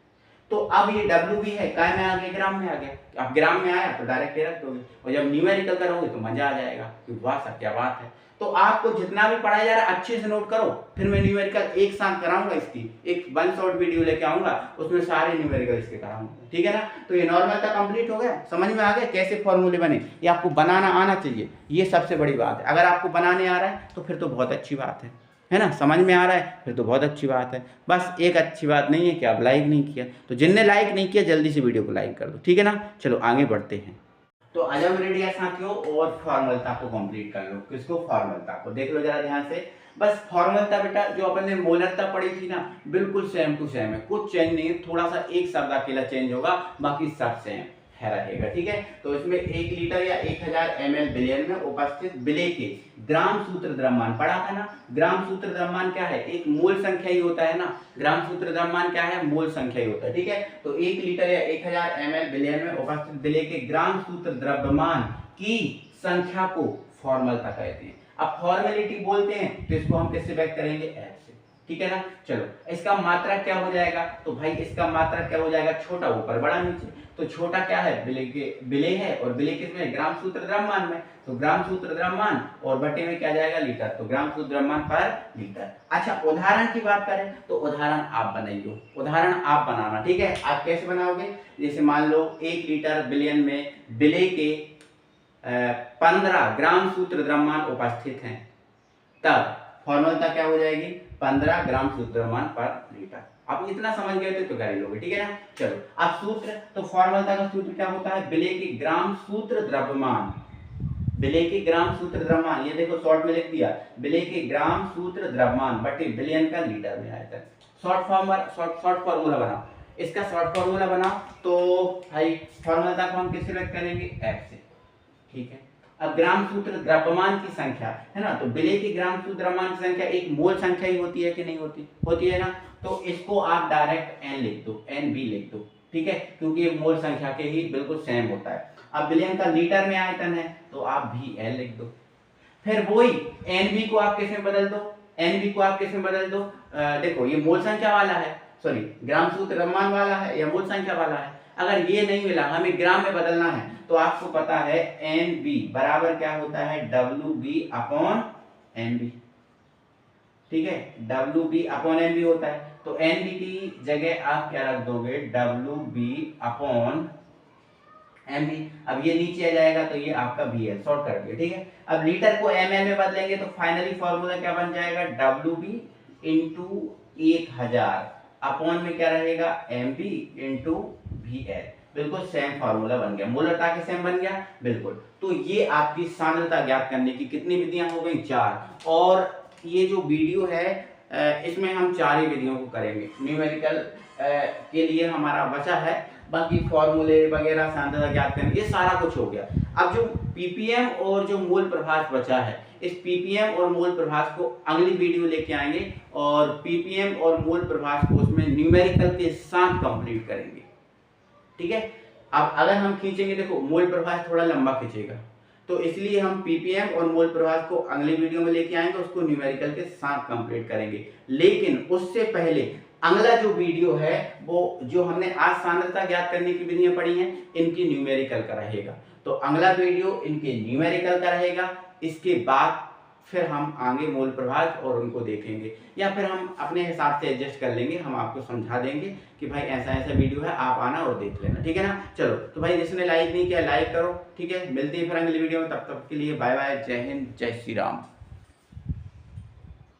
तो अब ये WB है, काय में आ गया? ग्राम में आ गया। अब ग्राम में आया तो डायरेक्ट रख दोगे, और जब न्यूमेरिकल करोगे तो मजा आ जाएगा कि वाह सर क्या बात है। तो आपको जितना भी पढ़ाया जा रहा है अच्छे से नोट करो, फिर मैं न्यूमेरिकल एक साथ कराऊंगा, इसकी एक वन शॉट वीडियो लेके आऊंगा, उसमें सारे न्यूमेरिकल इसके कराऊंगा, ठीक है ना। तो ये नॉर्मलता कंप्लीट हो गया, समझ में आ गया कैसे फॉर्मूले बने। ये आपको बनाना आना चाहिए, ये सबसे बड़ी बात है। अगर आपको बनाने आ रहा है तो फिर तो बहुत अच्छी बात है ना, समझ में आ रहा है फिर तो बहुत अच्छी बात है। बस एक अच्छी बात नहीं है कि आप लाइक नहीं किया, तो जिनने लाइक नहीं किया जल्दी से वीडियो को लाइक कर दो, ठीक है ना। चलो आगे बढ़ते हैं। तो अजब रेडी है साथियों, और फॉर्मलता को कंप्लीट कर लो। किसको? फॉर्मलता को। देख लो जरा ध्यान से, बस फॉर्मलता बेटा जो अपन ने मोलरता पढ़ी थी ना, बिल्कुल सेम टू सेम है, कुछ चेंज नहीं है, थोड़ा सा एक शब्द अकेला चेंज होगा, बाकी सब सेम है रहेगा, ठीक है। तो इसमें 1 लीटर या 1000 ml विलयन में उपस्थित विलेय के ग्राम सूत्र द्रव्यमान पढ़ा था ना। ग्राम सूत्र द्रव्यमान क्या है? एक मोल संख्या ही होता है ना। ग्राम सूत्र द्रव्यमान क्या है? मोल संख्या ही होता है, ठीक है। तो 1 लीटर या 1000 ml विलयन में उपस्थित विलेय के ग्राम सूत्र द्रव्यमान की संख्या को फॉर्मलता कहते हैं। अब फॉर्मेलिटी बोलते हैं तो इसको हम किससे व्यक्त करेंगे? एफ से, ठीक है ना। चलो इसका मात्रक क्या हो जाएगा? तो भाई इसका मात्रक क्या हो जाएगा? छोटा ऊपर बड़ा नीचे। तो छोटा क्या है? विलेय है, और विलेय किसमें? ग्राम सूत्र द्रव्यमान में। तो ग्राम सूत्र द्रव्यमान और बटे में क्या जाएगा? लीटर। तो ग्राम सूत्र द्रव्यमान पर लीटर। अच्छा उदाहरण की बात करें तो उदाहरण आप बनाइए, उदाहरण आप बनाना, ठीक है। आप कैसे बनाओगे? जैसे मान लो 1 लीटर विलयन में विलेय के 15 ग्राम सूत्र द्रव्यमान उपस्थित हैं, तब फॉर्मूला क्या हो जाएगी? 15 ग्राम सूत्र द्रव्यमान पर लीटर। आप इतना समझ गए थे तो कर ही लोगे, ठीक है ना। चलो अब सूत्र, तो फॉर्मूला का सूत्र क्या होता है? विलेय के ग्राम सूत्र द्रव्यमान, विलेय के ग्राम सूत्र द्रव्यमान, ये देखो शॉर्ट में लिख दिया, विलेय के ग्राम सूत्र द्रव्यमान बटे विलयन का लीटर में आयतन। शॉर्ट फॉर्मूला बनाओ, इसका शॉर्ट फॉर्मूला बनाओ। तो भाई फॉर्मूला को हम किससे व्यक्त करेंगे? एफ से, ठीक है। अब ग्राम सूत्र द्रव्यमान की संख्या है ना, तो विलेय की ग्राम सूत्र द्रव्यमान की संख्या एक मोल संख्या ही होती है कि नहीं होती? होती है ना। तो इसको आप डायरेक्ट एन लिख दो, एन बी लिख दो, ठीक है, क्योंकि ये मोल संख्या के ही बिल्कुल सेम होता है। अब विलयन का लीटर में आयतन है तो आप भी एल लिख दो। फिर वही एन बी को आप किस में बदल दो? एन बी को आप किस में बदल दो? देखो ये मोल संख्या वाला है, सॉरी ग्राम सूत्र द्रव्यमान वाला है या मोल संख्या वाला है। अगर ये नहीं मिला, हमें ग्राम में बदलना है, तो आपको पता है एन बी बराबर क्या होता है? W B upon N B, ठीक है। W B upon N B होता है। तो एन बी की जगह आप क्या रख दोगे? W B upon MB। अब ये नीचे आ जाएगा तो ये आपका BL, शॉर्ट कर दिया, ठीक है। अब लीटर को ml में बदलेंगे तो फाइनली फॉर्मूला क्या बन जाएगा, WB इंटू 1000 अपॉन में क्या रहेगा, MB इंटू VL। बिल्कुल सेम फार्मूला बन गया, मोलरता के सेम बन गया, बिल्कुल। तो ये आपकी सांद्रता ज्ञात करने की कितनी विधियां हो गई, 4। और ये जो वीडियो है इसमें हम 4 ही विधियों को करेंगे। न्यूमेरिकल के लिए हमारा बचा है, बाकी फॉर्मूले वगैरह सांद्रता ज्ञात करने ये सारा कुछ हो गया। अब जो पीपीएम और जो मोल प्रभाष बचा है, इस पीपीएम और मोल प्रभाष को अगली वीडियो लेके आएंगे और पीपीएम और मोल प्रभाष को उसमें न्यूमेरिकल के साथ कंप्लीट करेंगे, ठीक है। अब अगर हम खींचेंगे, देखो मोल प्रभाष थोड़ा लंबा खींचेगा, तो इसलिए हम पीपीएम और मोल प्रभाष को अगली वीडियो में लेके आएंगे, उसको न्यूमेरिकल के साथ कंप्लीट करेंगे। लेकिन उससे पहले अगला जो वीडियो है वो जो हमने आज सांद्रता ज्ञात करने की विधियां पढ़ी हैं, इनकी न्यूमेरिकल का रहेगा। तो अगला वीडियो इनके न्यूमेरिकल का रहेगा। इसके बाद फिर हम आगे मोल प्रभाष और उनको देखेंगे, या फिर हम अपने हिसाब से एडजस्ट कर लेंगे, हम आपको समझा देंगे कि भाई ऐसा ऐसा वीडियो है, आप आना और देख लेना, ठीक है ना। चलो तो भाई जिसने लाइक नहीं किया लाइक करो, ठीक है। मिलते हैं फिर अगली वीडियो में, तब तक के लिए बाय बाय, जय हिंद, जय श्री राम।